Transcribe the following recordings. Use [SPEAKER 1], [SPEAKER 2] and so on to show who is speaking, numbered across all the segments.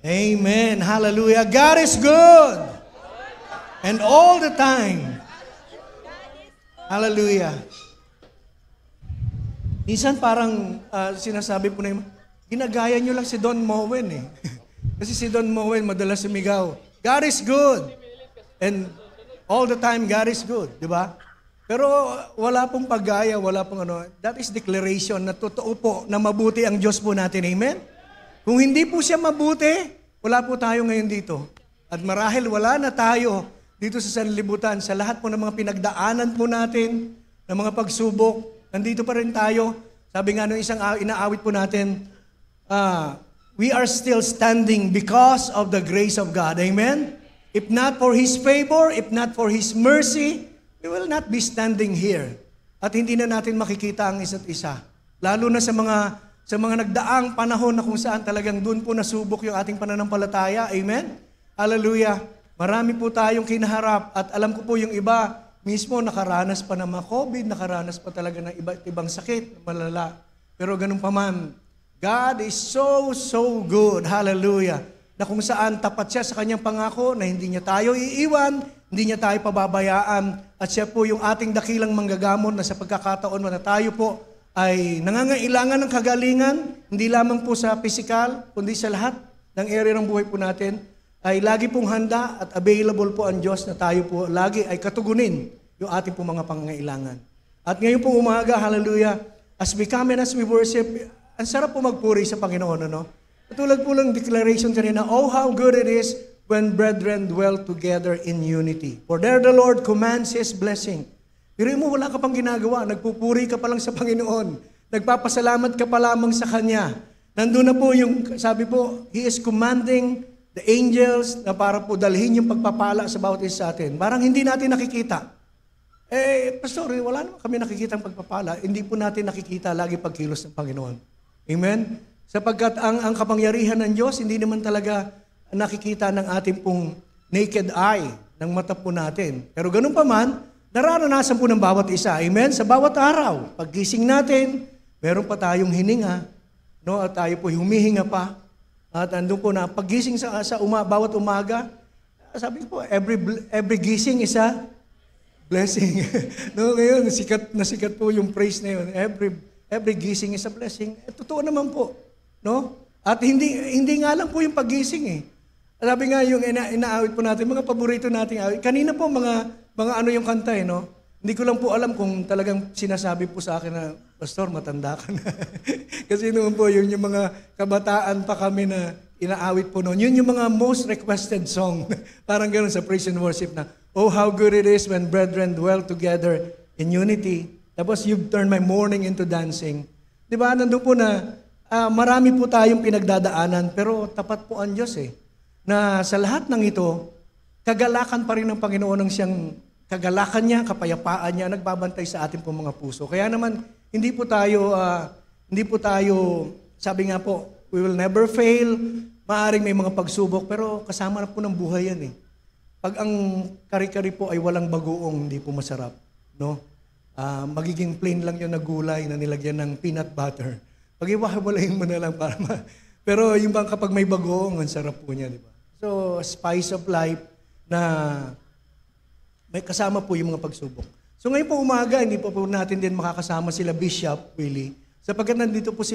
[SPEAKER 1] Amen. Hallelujah. God is good. And all the time. Hallelujah. Minsan parang sinasabi po na ginagaya nyo lang si Don Moen eh. Kasi si Don Moen madalas sumigaw, God is good. And all the time, God is good. Di ba? Pero wala pong paggaya, wala pong ano. That is declaration na totoo po na mabuti ang Diyos po natin. Amen? Kung hindi po siya mabuti, wala po tayo ngayon dito. At marahil wala na tayo dito sa sanlibutan, sa lahat po ng mga pinagdaanan po natin, ng mga pagsubok, nandito pa rin tayo. Sabi nga nung isang inaawit po natin, we are still standing because of the grace of God. Amen? If not for His favor, if not for His mercy, we will not be standing here. At hindi na natin makikita ang isa't isa. Lalo na sa mga nagdaang panahon na kung saan talagang doon po nasubok yung ating pananampalataya. Amen? Hallelujah. Marami po tayong kinaharap at alam ko po yung iba, mismo nakaranas pa ng mga COVID, nakaranas pa talaga ng iba't ibang sakit, malala. Pero ganun pa man, God is so good. Hallelujah. Na kung saan tapat siya sa kanyang pangako na hindi niya tayo iiwan, hindi niya tayo pababayaan. At siya po yung ating dakilang manggagamot na sa pagkakataon na tayo po ay nangangailangan ng kagalingan, hindi lamang po sa physical, kundi sa lahat ng area ng buhay po natin, ay lagi pong handa at available po ang Diyos na tayo po lagi ay katugunin yung ating po mga pangangailangan. At ngayon po umaga, hallelujah, as we come and as we worship, ang sarap po magpuri sa Panginoon, ano? Katulad po lang declaration kanina, oh how good it is when brethren dwell together in unity. For there the Lord commands His blessing. Pero mo wala ka pang ginagawa, nagpupuri ka pa lang sa Panginoon, nagpapasalamat ka pa lamang sa Kanya. Nandun na po yung, sabi po, He is commanding the angels na para po dalhin yung pagpapala sa bawat isa sa atin. Parang hindi natin nakikita. Pastor, wala naman kami nakikita ang pagpapala. Hindi po natin nakikita lagi pagkilos ng Panginoon. Amen? Sapagkat ang kapangyarihan ng Diyos, hindi naman talaga nakikita ng ating pong naked eye, ng mata po natin. Pero ganun pa man, nararanasan po ng bawat isa. Amen? Sa bawat araw, paggising natin, meron pa tayong hininga, no? At tayo po humihinga pa. At andun po na, paggising bawat umaga, sabi ko po, every gising is a blessing. No, ngayon, nasikat po yung praise na yun. Every gising is a blessing. Totoo naman po. No? At hindi nga lang po yung paggising eh. Sabi nga yung inaawit po natin, mga paborito nating awit. Kanina po, mga ano yung kanta eh, no? Hindi ko lang po alam kung talagang sinasabi po sa akin na, Pastor, matanda ka na. Kasi noon po, yun yung mga kabataan pa kami na inaawit po noon. Yun yung mga most requested song. Parang gano'n sa praise and worship na, oh, how good it is when brethren dwell together in unity. Tapos, you've turned my mourning into dancing. Di ba? Nandun po na, marami po tayong pinagdadaanan, pero tapat po ang Diyos eh. Na sa lahat ng ito, kagalakan pa rin ng Panginoon ng siyang kagalakan niya, kapayapaan niya, nagbabantay sa ating pong mga puso. Kaya naman, hindi po tayo, sabi nga po, we will never fail, maaaring may mga pagsubok, pero kasama na po ng buhay yan eh. Pag ang kari-kari po ay walang bagoong, hindi po masarap. No? Magiging plain lang yun na gulay na nilagyan ng peanut butter. Pag iwawalayin mo na lang para pero yung bang kapag may bagoong, ang sarap po niya, di ba? So, spice of life na may kasama po yung mga pagsubok. So ngayon po umaga, hindi po natin din makakasama sila Bishop Willie, sapagkat nandun po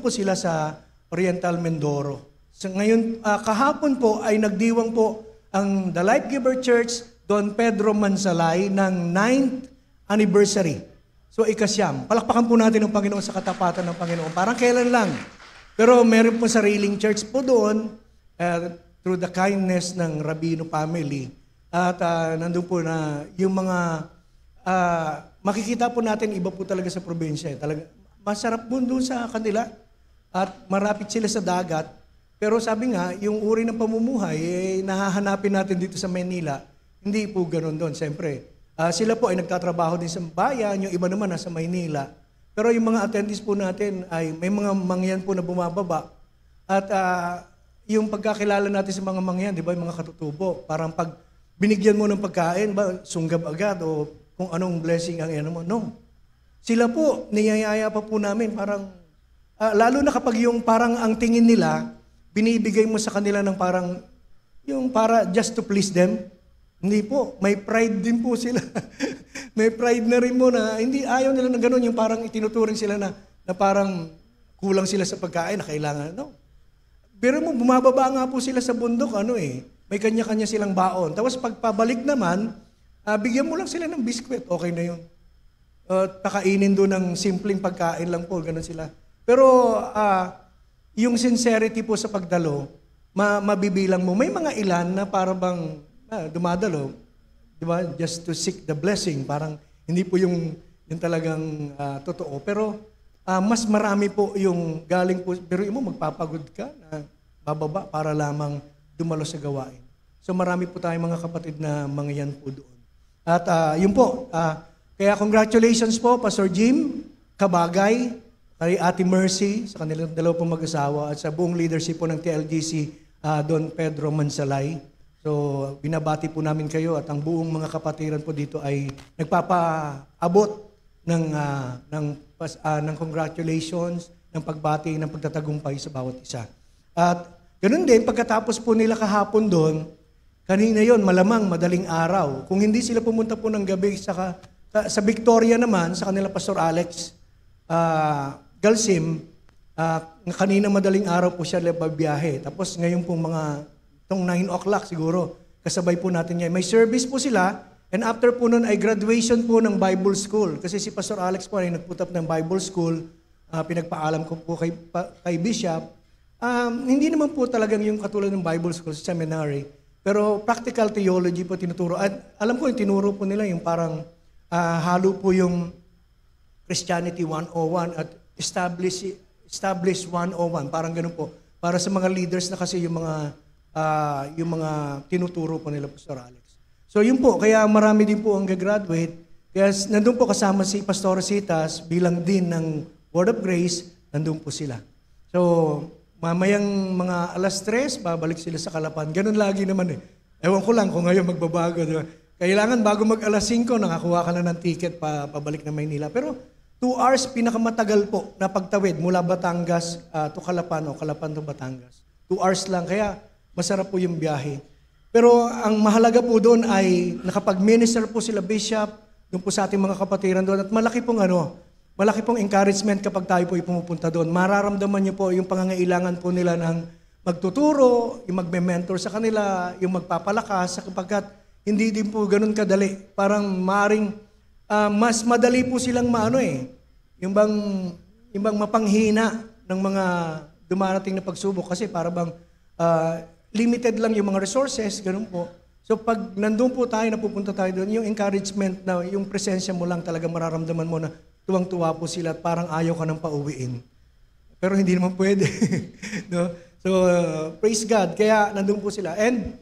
[SPEAKER 1] sila sa Oriental Mindoro. So ngayon, kahapon po ay nagdiwang po ang The Life Giver Church Don Pedro Mansalay ng 9th anniversary. So ikasyam. Palakpakan po natin ng Panginoon sa katapatan ng Panginoon. Parang kailan lang. Pero meron po sariling church po doon through the kindness ng Rabino family. At nandun po na yung mga makikita po natin iba po talaga sa probinsya. Talaga, masarap po doon sa kanila at marapit sila sa dagat. Pero sabi nga, yung uri ng pamumuhay, nahahanapin natin dito sa Manila, hindi po ganun doon. Siyempre, sila po ay nagtatrabaho din sa bayan, yung iba naman nasa Maynila. Pero yung mga attendees po natin ay may mga mangyan po na bumababa. At yung pagkakilala natin sa mga mangyan, di ba, yung mga katutubo, parang pag binigyan mo ng pagkain, ba, sunggab agad o kung anong blessing ang ano mo. No. Sila po, niyayaya pa po namin, parang, lalo na kapag yung parang ang tingin nila, binibigay mo sa kanila ng parang, yung para just to please them. Hindi po, may pride din po sila. May pride na rin mo na, hindi, ayaw nila ng ganun, yung parang itinuturing sila na parang kulang sila sa pagkain na kailangan. No. Pero mo, bumababa nga po sila sa bundok, may kanya-kanya silang baon. Tapos pagpabalik naman, bigyan mo lang sila ng biskwit, okay na yun. Pakainin doon ng simpleng pagkain lang po, ganun sila. Pero yung sincerity po sa pagdalo, mabibilang mo. May mga ilan na parang dumadalo, di ba? Just to seek the blessing. Parang hindi po yung talagang totoo. Pero mas marami po yung galing po, pero mo magpapagod ka na bababa para lamang dumalo sa gawain. So marami po tayong mga kapatid na mga yan po doon. At yun po, kaya congratulations po, Pastor Jim, Kabagay, kay Ate Mercy, sa kanilang dalawa pong mag-asawa, at sa buong leadership po ng TLGC, Don Pedro Mansalay. So, binabati po namin kayo at ang buong mga kapatiran po dito ay nagpapaabot ng congratulations, ng pagbati, ng pagtatagumpay sa bawat isa. At ganun din, pagkatapos po nila kahapon doon, kanina yon malamang madaling araw. Kung hindi sila pumunta po ng gabi sa Victoria naman, sa kanila Pastor Alex Galsim, kanina madaling araw po siya biyahe. Tapos ngayon po itong 9 o'clock siguro, kasabay po natin yan. May service po sila, and after po nun ay graduation po ng Bible School. Kasi si Pastor Alex po ay nag-put up ng Bible School, pinagpaalam ko po kay Bishop. Hindi naman po talagang yung katulad ng Bible School sa seminary, pero practical theology po tinuturo. At alam ko yung tinuro po nila yung parang halo po yung Christianity 101 at Establish 101, parang ganun po. Para sa mga leaders na kasi yung mga tinuturo po nila Pastor Alex. So yun po, kaya marami din po ang gagraduate. Kaya nandun po kasama si Pastor Citas bilang din ng Word of Grace, nandun po sila. So mamayang mga 3:00, babalik sila sa Calapan. Ganun lagi naman eh. Ewan ko lang kung ngayon magbabago. Diba? Kailangan bago mag 5:00, nakakuha ka na ng ticket pabalik na Maynila. Pero 2 hours pinakamatagal po na pagtawid mula Batangas to Calapan o Calapan to Batangas. 2 hours lang, kaya masarap po yung biyahe. Pero ang mahalaga po doon ay nakapag-minister po sila Bishop, doon po sa ating mga kapatiran doon. At malaki pong encouragement kapag tayo po pumupunta doon. Mararamdaman niyo po yung pangangailangan po nila ng magtuturo, yung magme-mentor sa kanila, yung magpapalakas, sapagkat hindi din po ganun kadali. Parang maring mas madali po silang yung bang mapanghina ng mga dumarating na pagsubok kasi para bang limited lang yung mga resources, ganun po. So pag nandun po tayo, napupunta tayo doon, yung encouragement na yung presensya mo lang talaga mararamdaman mo na tuwang-tuwa po sila at parang ayaw ka nang pauwiin. Pero hindi naman pwede. No? So praise God, kaya nandun po sila. And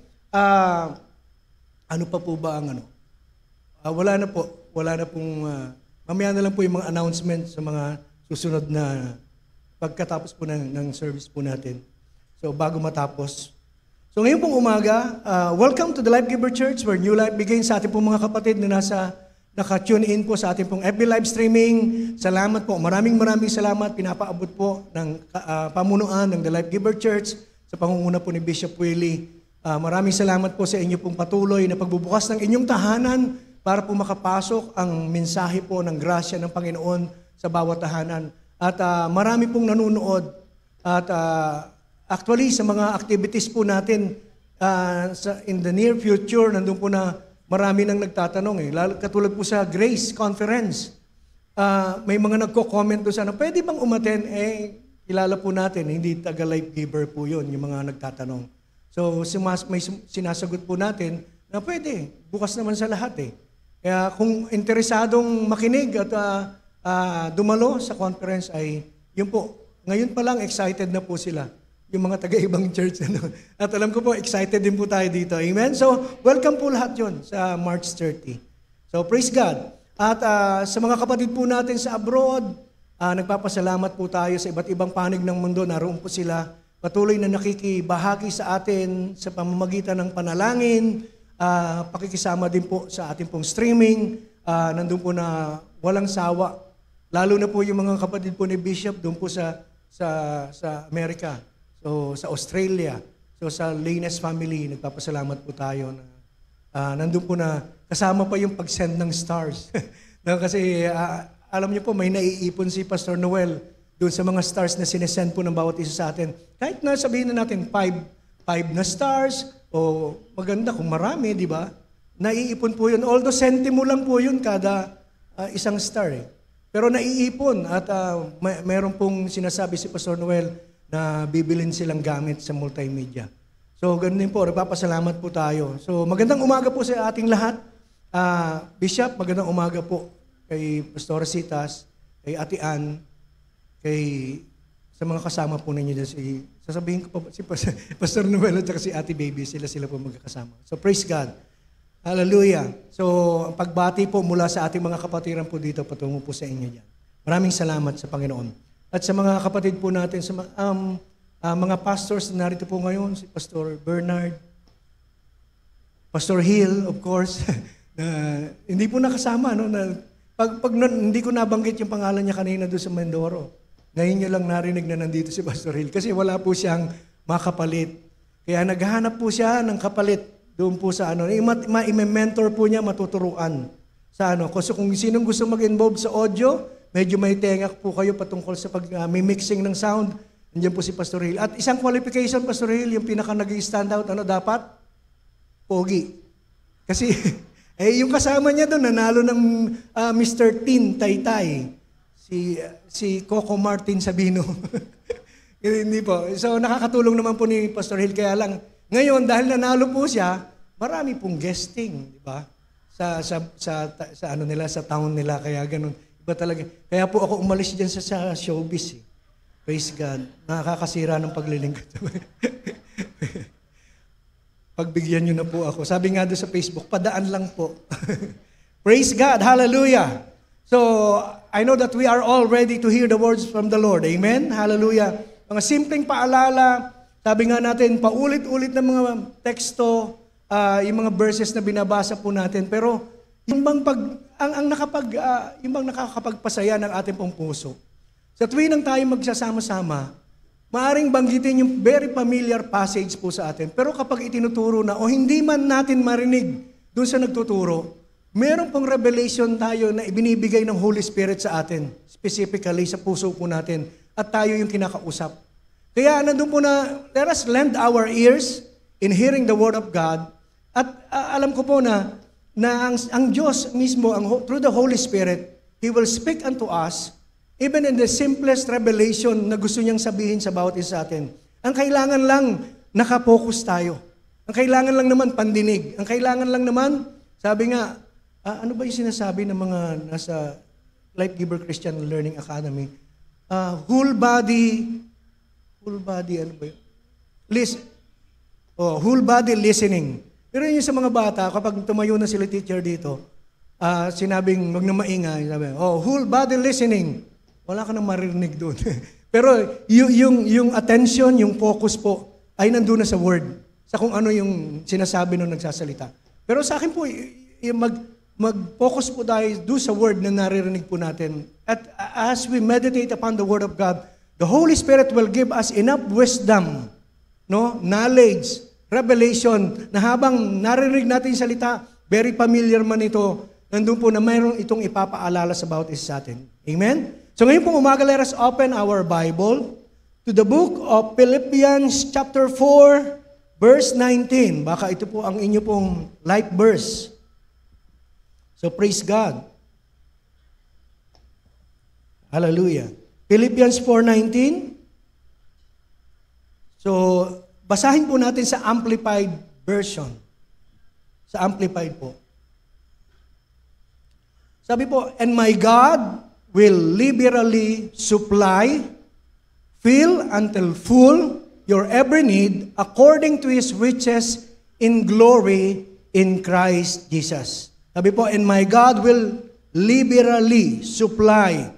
[SPEAKER 1] ano pa po ba ang wala na pong, mamaya na lang po yung mga announcement sa mga susunod na pagkatapos po ng service po natin. So, bago matapos. So, ngayon pong umaga, welcome to the Life Giver Church where New Life begins sa ating pong mga kapatid na naka-tune in po sa ating pong FB live streaming. Salamat po. Maraming salamat. Pinapaabot po ng pamunuan ng The Life Giver Church sa pangunguna po ni Bishop Willie. Maraming salamat po sa inyo pong patuloy na pagbubukas ng inyong tahanan para po makapasok ang mensahe po ng grasya ng Panginoon sa bawat tahanan. At marami pong nanonood. At actually, sa mga activities po natin in the near future, nandun po na marami nang nagtatanong. Katulad po sa Grace Conference, may mga nagko-comment doon sana, pwede bang umaten? Kilala po natin, hindi taga-life giver po yun, yung mga nagtatanong. So, may sinasagot po natin na pwede, bukas naman sa lahat Kaya kung interesadong makinig at dumalo sa conference ay, yun po, ngayon pa lang excited na po sila, yung mga taga-ibang church. At alam ko po, excited din po tayo dito. Amen? So, welcome po lahat yun sa March 30. So, praise God. At sa mga kapatid po natin sa abroad, nagpapasalamat po tayo sa iba't ibang panig ng mundo. Naroon po sila, patuloy na nakikibahagi sa atin sa pamamagitan ng panalangin, pakikisama din po sa ating pong streaming, nandun po na walang sawa. Lalo na po yung mga kapatid po ni Bishop doon po sa Amerika. So sa Australia, so sa Lanes family, nagpapasalamat po tayo na nandun po na kasama pa yung pag-send ng stars. No, kasi alam niyo po, may naiipon si Pastor Noel doon sa mga stars na sinesend po ng bawat isa sa atin. Kahit na sabihin na natin 5 na stars, o maganda kung marami, di ba? Naiipon po yun. Although sentimo lang po yun kada isang star. Pero naiipon at mayroon pong sinasabi si Pastor Noel na bibilin silang gamit sa multimedia. So ganun din po, nagpapasalamat po tayo. So magandang umaga po sa ating lahat. Bishop, magandang umaga po kay Pastor Citas, kay Ate Ann, sa mga kasama po ninyo dyan. Sasabihin ko pa si Pastor Noel at si Ate Baby, sila po magkakasama. So praise God. Hallelujah. So ang pagbati po mula sa ating mga kapatiran po dito, patungo po sa inyo dyan. Maraming salamat sa Panginoon. At sa mga kapatid po natin, sa mga pastors na narito po ngayon, si Pastor Bernard, Pastor Hill, of course, na hindi po nakasama, no? Hindi ko nabanggit yung pangalan niya kanina doon sa Mindoro. Ngayon niyo lang narinig na nandito si Pastor Hill kasi wala po siyang makapalit. Kaya naghahanap po siya ng kapalit doon po sa i-mentor po niya, matuturuan sa Kasi kung sinong gusto mag-involve sa audio, medyo may tengak po kayo patungkol sa pag-mixing ng sound. Nandiyan po si Pastor Hill. At isang qualification, Pastor Hill, yung pinaka nag-stand out, dapat? Pogi. Kasi, yung kasama niya doon, nanalo ng Mr. Tin Taytay. Si Coco Martin Sabino. Hindi po. So, nakakatulong naman po ni Pastor Hill. Kaya lang, ngayon, dahil nanalo po siya, marami pong guesting, di ba? Sa town nila. Kaya ganun. Iba talaga. Kaya po ako umalis dyan sa showbiz. Praise God. Nakakasira ng paglilingkod. Pagbigyan nyo na po ako. Sabi nga doon sa Facebook, padaan lang po. Praise God. Hallelujah. So, I know that we are all ready to hear the words from the Lord. Amen? Hallelujah. Mga simpleng paalala, sabi nga natin, paulit-ulit na mga teksto, yung mga verses na binabasa po natin. Pero, yung bang nakakapagpasaya ng ating pong puso. Sa tuwing tayo magsasama-sama, maaring banggitin yung very familiar passage po sa atin. Pero kapag itinuturo na, o hindi man natin marinig doon sa nagtuturo, meron pong revelation tayo na ibinibigay ng Holy Spirit sa atin, specifically sa puso po natin, at tayo yung kinakausap. Kaya nandun po na, let us lend our ears in hearing the Word of God, at alam ko po na ang Diyos mismo, through the Holy Spirit, He will speak unto us, even in the simplest revelation na gusto niyang sabihin sa bawat isa sa atin. Ang kailangan lang, nakapokus tayo. Ang kailangan lang naman, pandinig. Ang kailangan lang naman, sabi nga, ano ba yung sinasabi ng mga nasa Life Giver Christian Learning Academy? Whole body, ano ba yun? Whole body listening. Pero yun sa mga bata, kapag tumayo na sila teacher dito, sinabing wag na maingay, sabi, whole body listening. Wala ka nang maririnig doon. Pero yung attention, yung focus po, ay nandun na sa word. Sa kung ano yung sinasabi nung nagsasalita. Pero sa akin po, mag-focus po tayo doon sa word na naririnig po natin. At as we meditate upon the Word of God, the Holy Spirit will give us enough wisdom, knowledge, revelation, na habang naririnig natin yung salita, very familiar man ito, nandun po na mayroon itong ipapaalala sa bawat isa sa atin. Amen? So ngayon pong umaga, let us open our Bible to the book of Philippians chapter 4, verse 19. Baka ito po ang inyo pong life verse. So praise God. Hallelujah. Philippians 4:19. So, basahin po natin sa Amplified Version. Sa Amplified po. Sabi po, and my God will liberally supply, fill until full, your every need according to His riches in glory in Christ Jesus. Sabi po, and my God will liberally supply,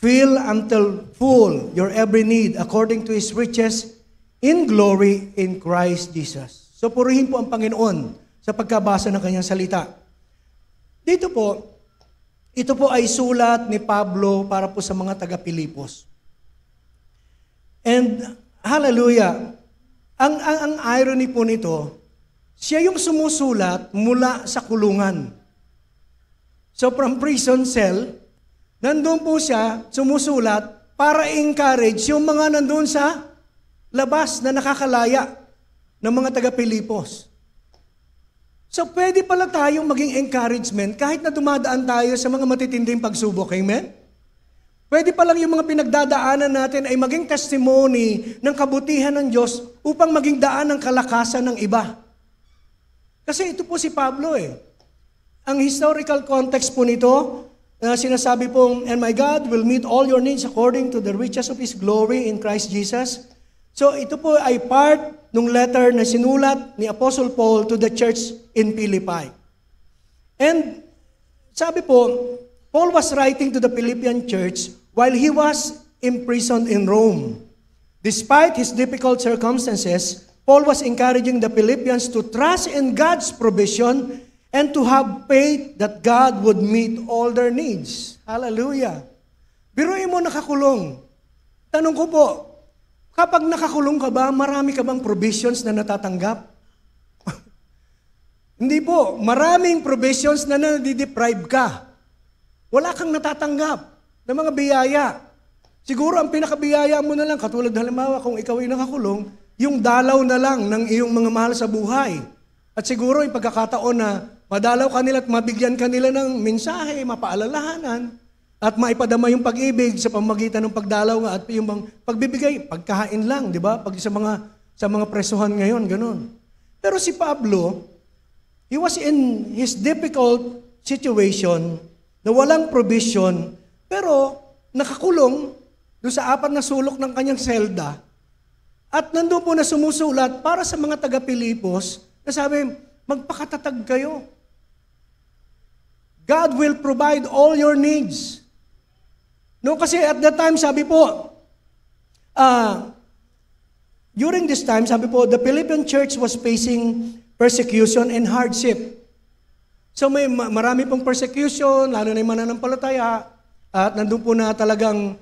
[SPEAKER 1] fill until full, your every need according to His riches in glory in Christ Jesus. So purihin po ang Panginoon sa pagkabasa ng kanyang salita. Dito po, ito po ay sulat ni Pablo para po sa mga taga-Pilipos. And Hallelujah. Ang irony po nito, siya yung sumusulat mula sa kulungan. So from prison cell, nandun po siya sumusulat para encourage yung mga nandun sa labas na nakakalaya ng mga taga-Pilipos. So pwede pala tayong maging encouragement kahit na dumadaan tayo sa mga matitinding pagsubok. Amen? Pwede pa lang yung mga pinagdadaanan natin ay maging testimony ng kabutihan ng Diyos upang maging daan ng kalakasan ng iba. Kasi ito po si Pablo eh. Ang historical context po nito, sinasabi pong, and my God will meet all your needs according to the riches of His glory in Christ Jesus. So ito po ay part ng letter na sinulat ni Apostle Paul to the church in Philippi. And sabi po, Paul was writing to the Philippian church while he was imprisoned in Rome. Despite his difficult circumstances, Paul was encouraging the Philippians to trust in God's provision and to have faith that God would meet all their needs. Hallelujah. Biruin mo nakakulong. Tanong ko po, kapag nakakulong ka ba, marami ka bang provisions na natatanggap? Hindi po. Maraming provisions na nadideprive ka. Wala kang natatanggap ng mga biyaya. Siguro ang pinakabiyaya mo na lang, katulad halimbawa kung ikaw ay nakakulong, yung dalaw na lang ng iyong mga mahal sa buhay. At siguro yung pagkakataon na madalaw kanila at mabigyan kanila ng mensahe, mapaalalahanan, at maipadama yung pag-ibig sa pamagitan ng pagdalaw nga at yung pagbibigay, pagkain lang, di ba? Pag sa mga presuhan ngayon, ganun. Pero si Pablo, he was in his difficult situation na walang provision, pero nakakulong doon sa 4 na sulok ng kanyang selda. At nandun po na sumusulat para sa mga taga-Pilipos na sabi, magpakatatag kayo. God will provide all your needs. No, kasi at that time, sabi po, during this time, sabi po, the Philippian church was facing persecution and hardship. So may marami pong persecution, lalo na yung mananampalataya, at nandun po na talagang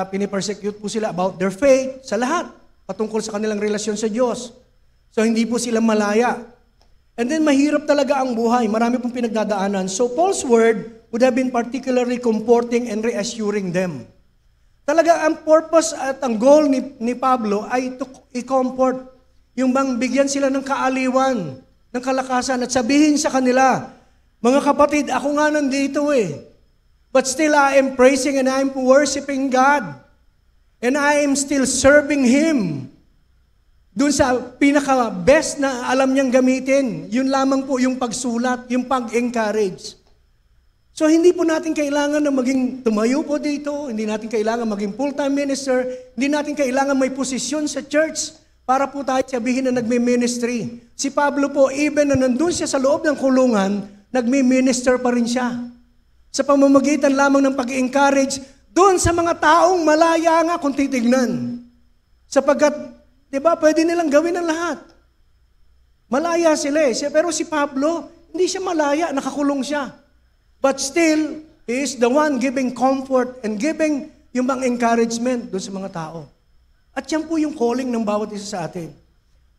[SPEAKER 1] pinipersecute po sila about their faith sa lahat, patungkol sa kanilang relasyon sa Diyos. So hindi po sila malaya. And then mahirap talaga ang buhay, marami pong pinagdadaanan. So Paul's word would have been particularly comforting and reassuring them. Talaga ang purpose at ang goal ni Pablo ay to i-comfort, yung bang bigyan sila ng kaaliwan, ng kalakasan at sabihin sa kanila, mga kapatid, ako nga nandito eh. But still I am praising and I am worshiping God. And I am still serving Him. Doon sa pinaka-best na alam niyang gamitin, yun lamang po yung pagsulat, yung pag-encourage. So hindi po natin kailangan na maging tumayo po dito, hindi natin kailangan maging full-time minister, hindi natin kailangan may posisyon sa church para po tayo sabihin na nagme-ministry. Si Pablo po, even na nandun siya sa loob ng kulungan, nagme-minister pa rin siya. Sa pamamagitan lamang ng pag-encourage, doon sa mga taong malaya nga kung titignan. Sapagkat, di ba, pwede nilang gawin ang lahat. Malaya sila eh. Pero si Pablo, hindi siya malaya, nakakulong siya. But still, he is the one giving comfort and giving yung bang encouragement doon sa mga tao. At yan po yung calling ng bawat isa sa atin.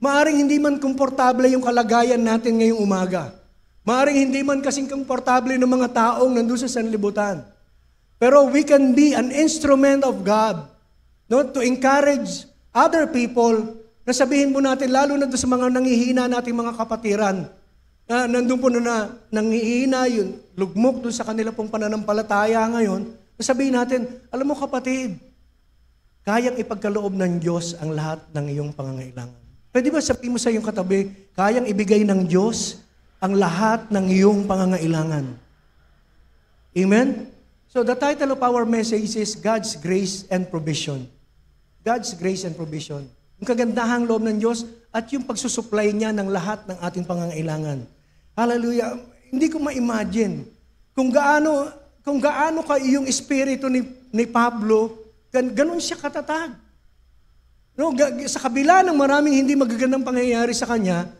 [SPEAKER 1] Maaring hindi man komportable yung kalagayan natin ngayong umaga. Maaring hindi man kasing komportable ng mga taong nandun sa sanlibutan. Pero we can be an instrument of God, no, to encourage other people na sabihin po natin, lalo na doon sa mga nangihina nating mga kapatiran, na nandun po na nangihina yun, lugmok doon sa kanila pong pananampalataya ngayon, sabihin natin, alam mo kapatid, kayang ipagkaloob ng Diyos ang lahat ng iyong pangangailangan. Pwede ba sabihin mo sa iyong katabi, kayang ibigay ng Diyos ang lahat ng iyong pangangailangan? Amen? So the title of our message is God's Grace and Provision. God's Grace and Provision. Yung kagandahang loob ng Diyos at yung pagsusupply niya ng lahat ng ating pangangailangan. Hallelujah. Hindi ko ma-imagine kung gaano ka yung espiritu ni Pablo, ganun siya katatag. No, sa kabila ng maraming hindi magagandang pangyayari sa kanya,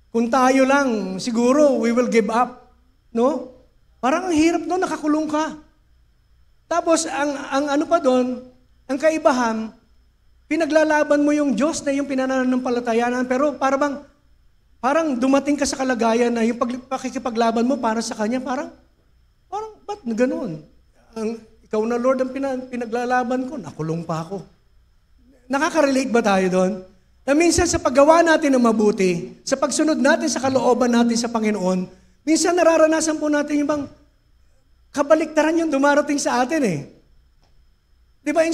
[SPEAKER 1] kung tayo lang, siguro we will give up. No? Parang ang hirap doon, nakakulong ka. Tapos, ang ano pa doon, ang kaibahan, Pinaglalaban mo yung Diyos na yung pinananampalatayaan, pero parang dumating ka sa kalagayan na yung pakikipaglaban mo para sa Kanya, parang ba't gano'n? Ikaw na Lord ang pinaglalaban ko, nakulong pa ako. Nakaka-relate ba tayo doon? Na minsan sa paggawa natin ng mabuti, sa pagsunod natin sa kalooban natin sa Panginoon, minsan nararanasan po natin yung bang kabaliktaran yung dumarating sa atin eh. Di ba,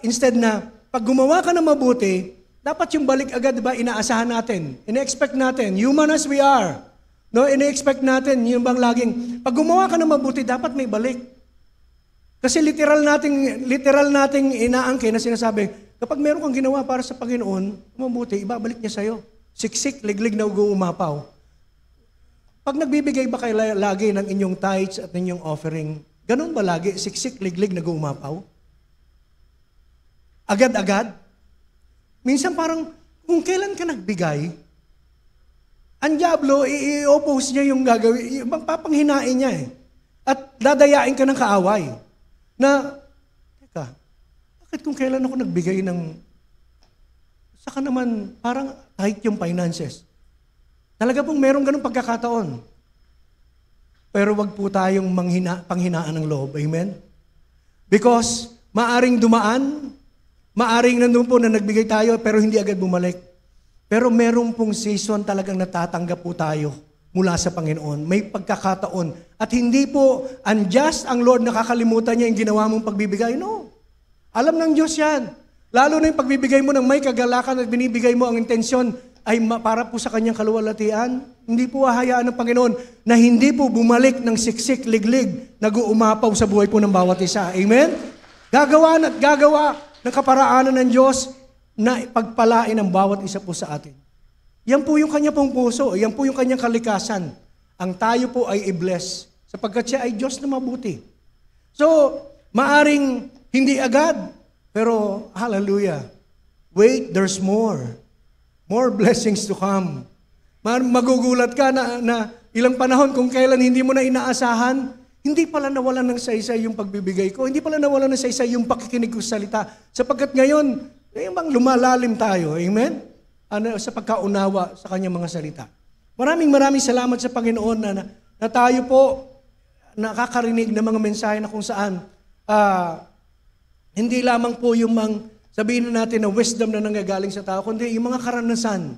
[SPEAKER 1] instead na pag gumawa ka ng mabuti, dapat yung balik agad, di ba, inaasahan natin. Ine-expect natin, human as we are. No, ine-expect natin, yung bang laging, pag gumawa ka ng mabuti, dapat may balik. Kasi literal nating inaangkin na sinasabi, kapag meron kang ginawa para sa Panginoon, mabuti, ibabalik niya sa'yo. Siksik, liglig na umapaw. Pag nagbibigay ba kayo lagi ng inyong tithes at inyong offering, ganun ba lagi? Siksik, liglig na umapaw? Agad-agad? Minsan parang, kung kailan ka nagbigay, ang diablo, i-oppose niya yung gagawin, papanghinain niya eh. At dadayain ka ng kaaway. Na, teka, bakit kung kailan ako nagbigay ng, saka naman, parang tight yung finances. Talaga pong merong ganung pagkakataon. Pero wag po tayong panghinaan ng loob. Amen? Because, maaring dumaan, maaring nandun po na nagbigay tayo, pero hindi agad bumalik. Pero merong pong season talagang natatanggap po tayo mula sa Panginoon. May pagkakataon. At hindi po unjust ang Lord, nakakalimutan niya yung ginawa mong pagbibigay. No. Alam ng Diyos yan. Lalo na yung pagbibigay mo ng may kagalakan at binibigay mo ang intensyon ay para po sa kanyang kaluwalhatian. Hindi po hahayaan ng Panginoon na hindi po bumalik ng siksik, liglig, nag-uumapaw sa buhay po ng bawat isa. Amen? Gagawa at gagawa ng kaparaanan ng Diyos na pagpalain ang bawat isa po sa atin. Yan po yung kanya pong puso. Yan po yung kanyang kalikasan. Ang tayo po ay i-bless sapagkat siya ay Diyos na mabuti. So, maaring hindi agad, pero hallelujah. Wait, there's more. More blessings to come. Magugulat ka na ilang panahon kung kailan hindi mo na inaasahan, hindi pala nawalan ng saysay yung pagbibigay ko, hindi pala nawalan ng saysay yung pakikinig ko sa salita. Sapagkat ngayon, bang lumalalim tayo, amen? Sa pagkaunawa sa kanyang mga salita. Maraming salamat sa Panginoon na tayo po nakakarinig ng mga mensahe na kung saan hindi lamang po yung sabihin natin na wisdom na nanggagaling sa tao, kundi yung mga karanasan.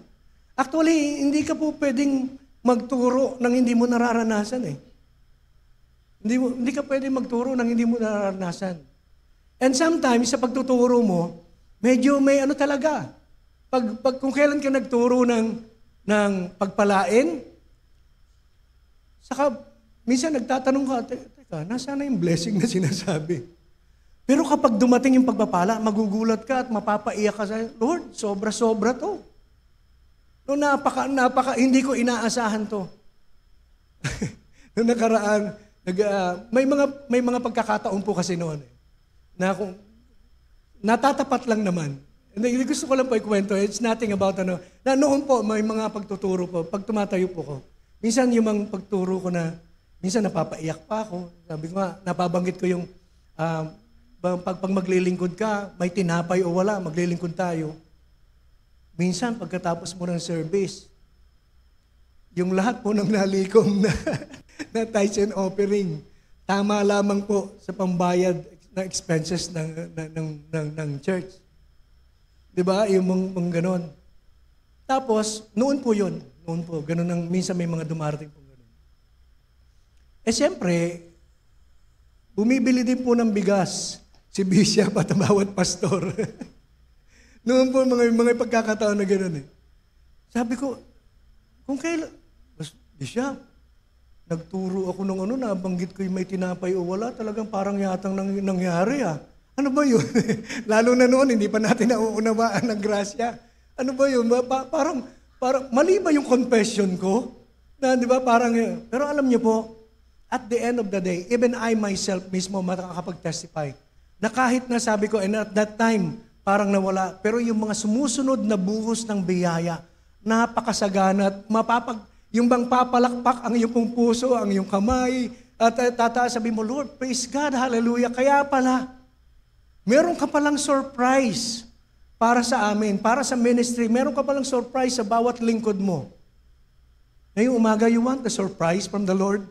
[SPEAKER 1] Actually, hindi ka po pwedeng magturo nang hindi mo nararanasan eh. Hindi ka pwedeng magturo nang hindi mo nararanasan. And sometimes, sa pagtuturo mo, medyo may talaga. Kung kailan ka nagturo ng pagpalain, saka minsan nagtatanong ka, teka, nasaan na yung blessing na sinasabi? Pero kapag dumating yung pagpapala, magugulat ka at mapapaiyak ka sa Lord, sobra-sobra to. No, hindi ko inaasahan to. Noong nakaraan, may mga pagkakataon po kasi noon na kung natatapat lang naman. Hindi gusto ko lang po ikwento. It's nothing about na noon po may mga pagtuturo po. Pag tumatayo po ko, minsan yung mga pagturo ko na minsan napapaiyak pa ako. Sabi ko nga, napabanggit ko yung pag maglilingkod ka, may tinapay o wala, maglilingkod tayo. Minsan, pagkatapos mo ng service, yung lahat po ng nalikom na tithes and offering, tama lamang po sa pambayad ng expenses ng church. Diba? Yung mga ganon. Tapos, noon po yun. Noon po, ganon minsan may mga dumarating po ganon. Siyempre, bumibili din po ng bigas si Bishop at bawat pastor. Noon po mga pagkakataon na gano'n eh. Sabi ko, kung kailan, Bishop, nagturo ako ng nabanggit ko yung may tinapay o wala, talagang parang yatang nangyari ah. Ano ba yun? Lalo na noon, hindi pa natin nauunawaan ng grasya. Ano ba yun? Parang mali ba yung confession ko? Na, di ba, parang, pero alam niyo po, at the end of the day, even I myself mismo makakapag-testify, na kahit na sabi ko, and at that time, parang nawala. Pero yung mga sumusunod na buhos ng biyaya, napakasagana at yung bang papalakpak ang iyong puso, ang iyong kamay, at tataas sabi mo, Lord, praise God, hallelujah. Kaya pala, meron ka palang surprise para sa amin, para sa ministry. Meron ka palang surprise sa bawat lingkod mo. Ngayong umaga, you want the surprise from the Lord?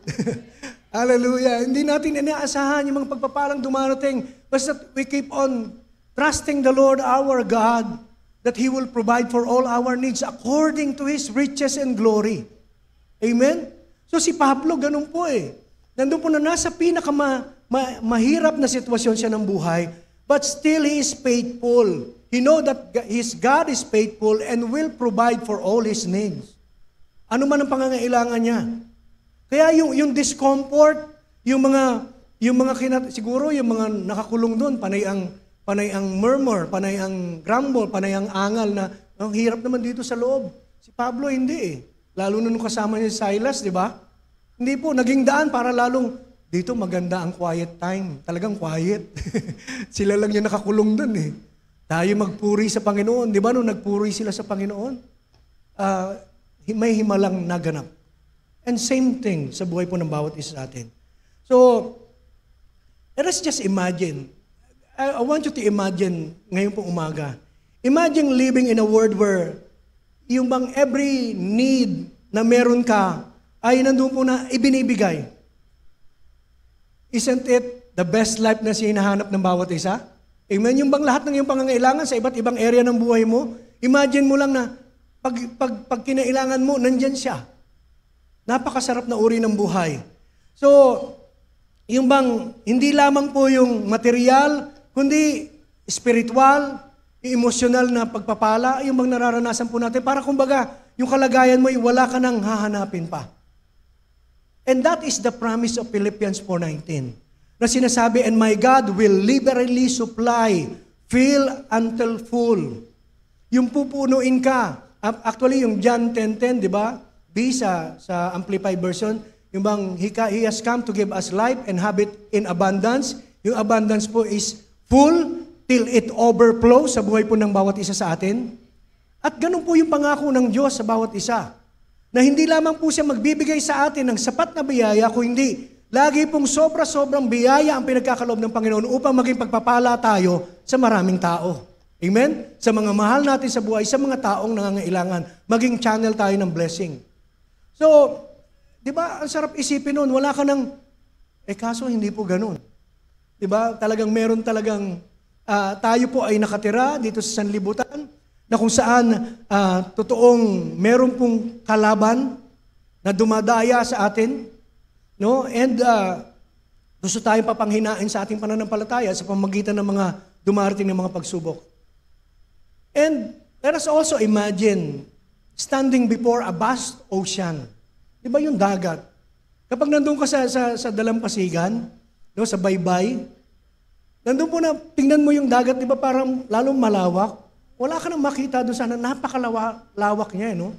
[SPEAKER 1] Hallelujah. Hindi natin inaasahan yung mga pagpapalang dumarating. Basta we keep on trusting the Lord our God that He will provide for all our needs according to His riches and glory. Amen? So si Pablo, ganun po eh. Nandun po na nasa mahirap na sitwasyon siya ng buhay, but still he is faithful. He know that his God is faithful and will provide for all his needs. Ano man ang pangangailangan niya. Kaya yung discomfort, siguro yung mga nakakulong doon, panay ang murmur, panay ang grumble, panay ang angal na, ang hirap naman dito sa loob. Si Pablo hindi eh. Lalo na nung kasama niya si Silas, di ba? Hindi po, naging daan para lalong, dito maganda ang quiet time. Talagang quiet. Sila lang yung nakakulong doon eh. Tayo magpuri sa Panginoon. Di ba nung nagpuri sila sa Panginoon? May himalang naganap. And same thing sa buhay po ng bawat isa sa atin. So, let us just imagine. I want you to imagine ngayon pong umaga. Imagine living in a world where yung bang every need na meron ka ay nandun po na ibinibigay. Isn't it the best life na sinahanap ng bawat isa? Amen? Yung bang lahat ng iyong pangangailangan sa iba't ibang area ng buhay mo, imagine mo lang na pag kinailangan mo, nandyan siya. Napakasarap na uri ng buhay. So, yung bang hindi lamang po yung material, kundi spiritual, yung emosyonal na pagpapala, yung bang nararanasan po natin, para kumbaga, yung kalagayan mo, wala ka nang hahanapin pa. And that is the promise of Philippians 4:19, na sinasabi, and my God will liberally supply, fill until full. Yung pupunuin ka. Actually, yung John 10:10, di ba? Sa Amplified Version, yung bang He has come to give us life and have it in abundance. Yung abundance po is full till it overflows sa buhay po ng bawat isa sa atin. At ganun po yung pangako ng Diyos sa bawat isa. Na hindi lamang po siya magbibigay sa atin ng sapat na biyaya, kung hindi, lagi pong sobra-sobrang biyaya ang pinagkakaloob ng Panginoon upang maging pagpapala tayo sa maraming tao. Amen? Sa mga mahal natin sa buhay, sa mga taong nangangailangan, maging channel tayo ng blessing. So, di ba, ang sarap isipin nun, wala ka ng, kaso hindi po ganun. Di ba, talagang meron talagang, tayo po ay nakatira dito sa sanlibutan, na kung saan totoong meron pong kalaban na dumadaya sa atin, no? And gusto tayong papanghinain sa ating pananampalataya sa pamamagitan ng mga dumarating ng mga pagsubok. And let us also imagine standing before a vast ocean. Di ba yung dagat? Kapag nandun ka sa dalampasigan, no, sa baybay, nandun po na, tingnan mo yung dagat, di ba parang lalong malawak? Wala ka nang makita doon sana, napakalawak niya, no?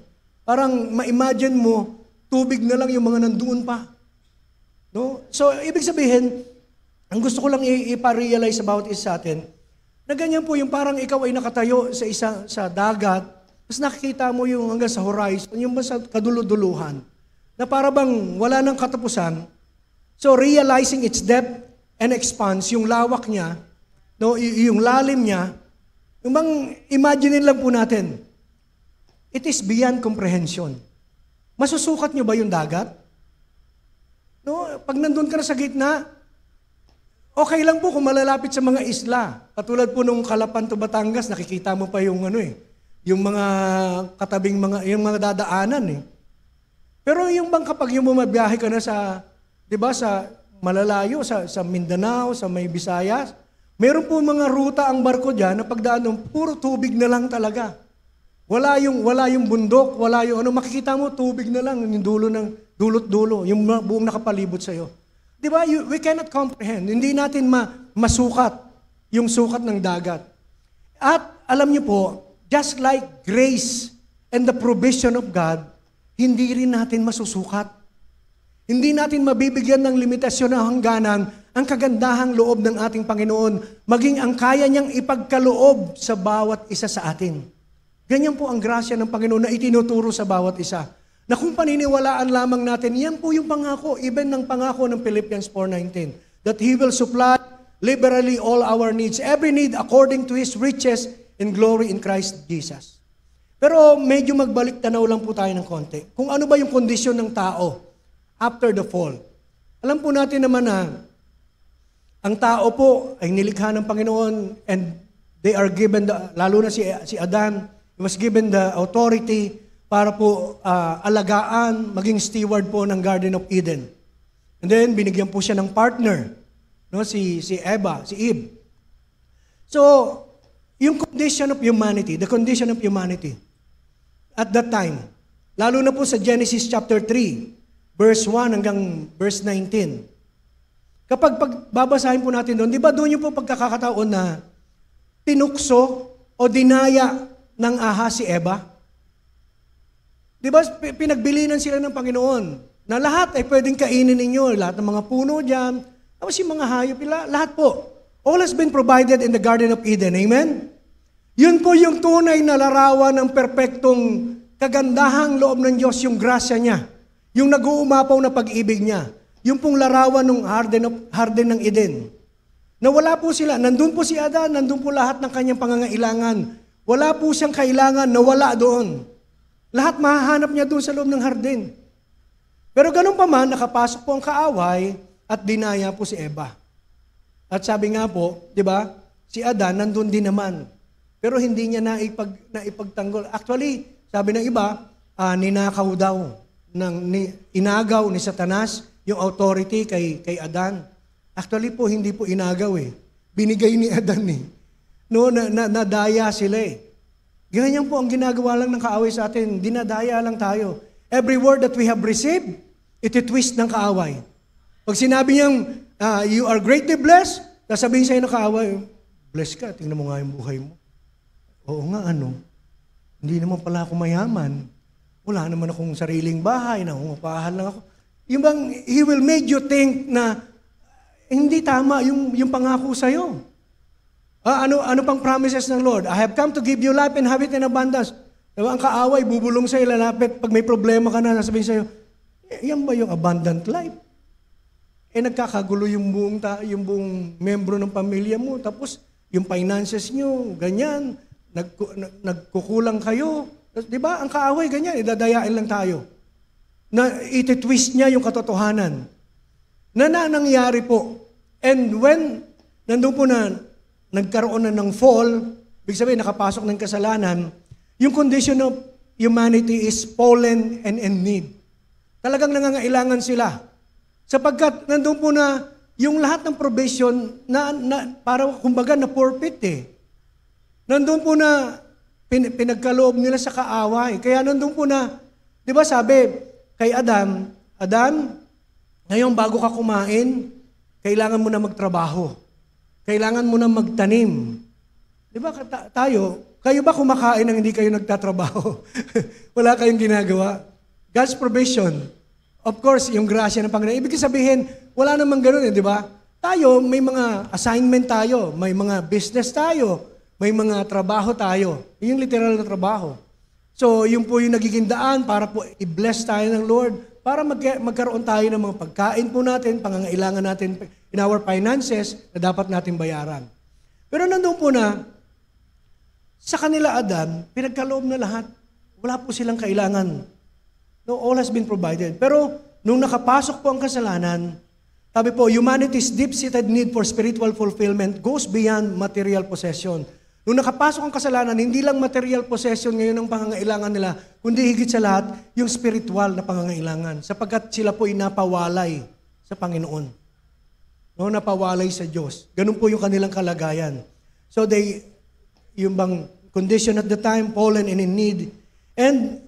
[SPEAKER 1] Parang ma-imagine mo, tubig na lang yung mga nandoon pa. No? So, ibig sabihin, ang gusto ko lang ipa-realize sa bawat isa sa atin, na ganyan po yung parang ikaw ay nakatayo sa dagat, tapos nakikita mo yung hanggang sa horizon, yung sa kaduluduluhan, na para bang wala nang katapusan. So, realizing its depth and expanse, yung lawak niya, no, yung lalim niya, yung bang imagine lang po natin, it is beyond comprehension. Masusukat nyo ba yung dagat? No, pag nandun ka na sa gitna, okay lang po kung malalapit sa mga isla. Katulad po nung Calapan to Batangas, nakikita mo pa yung yung mga katabing yung mga dadaanan eh. Pero yung bang kapag yung bumabiyahe ka na sa, 'di ba, sa malalayo, sa Mindanao, sa may Visayas, meron po mga ruta ang barko diyan na pagdaan ng puro tubig na lang talaga. Wala yung bundok, wala yung makikita mo tubig na lang, yung dulo ng dulot-dulo, yung buong nakapalibot sa iyo. 'Di ba? We cannot comprehend. Hindi natin masukat yung sukat ng dagat. At alam niyo po, just like grace and the provision of God, hindi rin natin masusukat. Hindi natin mabibigyan ng limitasyon ng hangganan ang kagandahang loob ng ating Panginoon, maging ang kaya niyang ipagkaloob sa bawat isa sa atin. Ganyan po ang grasya ng Panginoon na itinuturo sa bawat isa. Na kung paniniwalaan lamang natin, yan po yung pangako, even ng pangako ng Philippians 4:19, that He will supply liberally all our needs, every need according to His riches and glory in Christ Jesus. Pero medyo magbalik tanaw lang po tayo ng konti. Kung ano ba yung kondisyon ng tao after the fall. Alam po natin naman na ang tao po ay nilikha ng Panginoon and they are given, lalo na si Adan, he was given the authority para po alagaan, maging steward po ng Garden of Eden. And then, binigyan po siya ng partner, no? si Eve. So, yung condition of humanity, the condition of humanity, at that time, lalo na po sa Genesis chapter 3, verse 1 hanggang verse 19. Kapag babasahin po natin doon, di ba doon yung po pagkakataon na tinukso o dinaya ng ahas si Eva? Di ba pinagbilinan sila ng Panginoon na lahat ay pwedeng kainin ninyo, lahat ng mga puno dyan, tapos yung mga hayop, lahat po. All has been provided in the Garden of Eden. Amen? Yun po yung tunay na larawan ng perpektong kagandahang loob ng Diyos, yung grasya niya, yung nag-uumapaw na pag-ibig niya, yung pong larawan ng Garden ng Eden. Na wala po sila, nandun po si Adan, nandun po lahat ng kanyang pangangailangan. Wala po siyang kailangan na wala doon. Lahat mahahanap niya doon sa loob ng hardin. Pero ganun pa man, nakapasok po ang kaaway at dinaya po si Eva. At sabi nga po, di ba, si Adan nandun din naman. Pero hindi niya naipagtanggol. Actually, sabi ng iba, ninakaw daw, inagaw ni Satanas yung authority kay Adan. Actually po, hindi po inagaw eh. Binigay ni Adan eh. No, nadaya sila eh. Ganyan po ang ginagawa lang ng kaaway sa atin. Dinadaya lang tayo. Every word that we have received, iti-twist ng kaaway. Pag sinabi niyang, you are greatly blessed, sasabihin sa'yo ng kaaway, bless ka, tingnan mo nga yung buhay mo. Oo nga, hindi naman pala ako mayaman. Wala naman akong sariling bahay, nangungupahan lang ako. Yung bang, he will make you think na hindi tama yung pangako sa'yo. Ano pang promises ng Lord? I have come to give you life and have it in abundance. Diba, ang kaaway, bubulong sa'yo, lalapit. Pag may problema ka na, sasabihin sa'yo, yan ba yung abundant life? Nagkakagulo yung buong membro ng pamilya mo. Tapos, yung finances nyo, ganyan. Nagkukulang kayo. Di ba? Ang kaaway, ganyan. Idadayain lang tayo. Na iti-twist niya yung katotohanan. Na nangyari po. And when nandun po na nagkaroon na ng fall, ibig sabihin, nakapasok ng kasalanan, yung condition of humanity is fallen and in need. Talagang nangangailangan sila. Sapagkat nandun po na yung lahat ng provision na para kumbaga na forfeit eh. Nandun po na pinagkaloob nila sa kaaway. Kaya nandun po na, di ba sabi kay Adan, ngayon bago ka kumain, kailangan mo na magtrabaho. Kailangan mo na magtanim. Di ba kayo ba kumakain nang hindi kayo nagtatrabaho? Wala kayong ginagawa. God's provision. Of course, yung grasya ng Panginoon. Ibig sabihin, wala namang ganun di ba? Tayo, may mga assignment tayo, may mga business tayo, may mga trabaho tayo. Yung literal na trabaho. So, yun po yung nagiging daan para po i-bless tayo ng Lord, para magkaroon tayo ng mga pagkain po natin, pangangailangan natin in our finances na dapat natin bayaran. Pero nandun po na, sa kanila Adan, pinagkaloob na lahat. Wala po silang kailangan. No, all has been provided. Pero nung nakapasok po ang kasalanan, sabi po, humanity's deep-seated need for spiritual fulfillment goes beyond material possession. Nung nakapasok ang kasalanan, hindi lang material possession ngayon ang pangangailangan nila, kundi higit sa lahat, yung spiritual na pangangailangan. Sapagkat sila po ay napawalay sa Panginoon. No, napawalay sa Diyos. Ganun po yung kanilang kalagayan. So yung bang condition at the time, fallen and in need. And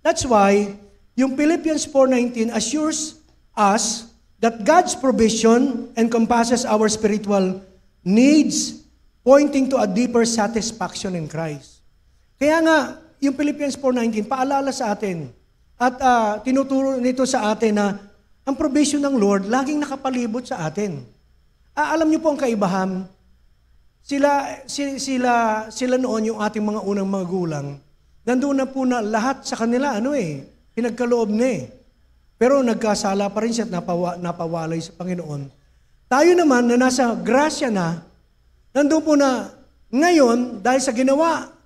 [SPEAKER 1] that's why, yung Philippians 4:19 assures us that God's provision encompasses our spiritual needs, pointing to a deeper satisfaction in Christ. Kaya nga, yung Philippians 4:19, paalala sa atin, at tinuturo nito sa atin na ang provision ng Lord laging nakapalibot sa atin. Alam niyo po ang kaibahan, sila noon yung ating mga unang mga gulang, nandoon na po na lahat sa kanila, pinagkaloob na eh. Pero nagkasala pa rin siya at napawalay sa Panginoon. Tayo naman na nasa grasya na, nandun po na Ngayon, dahil sa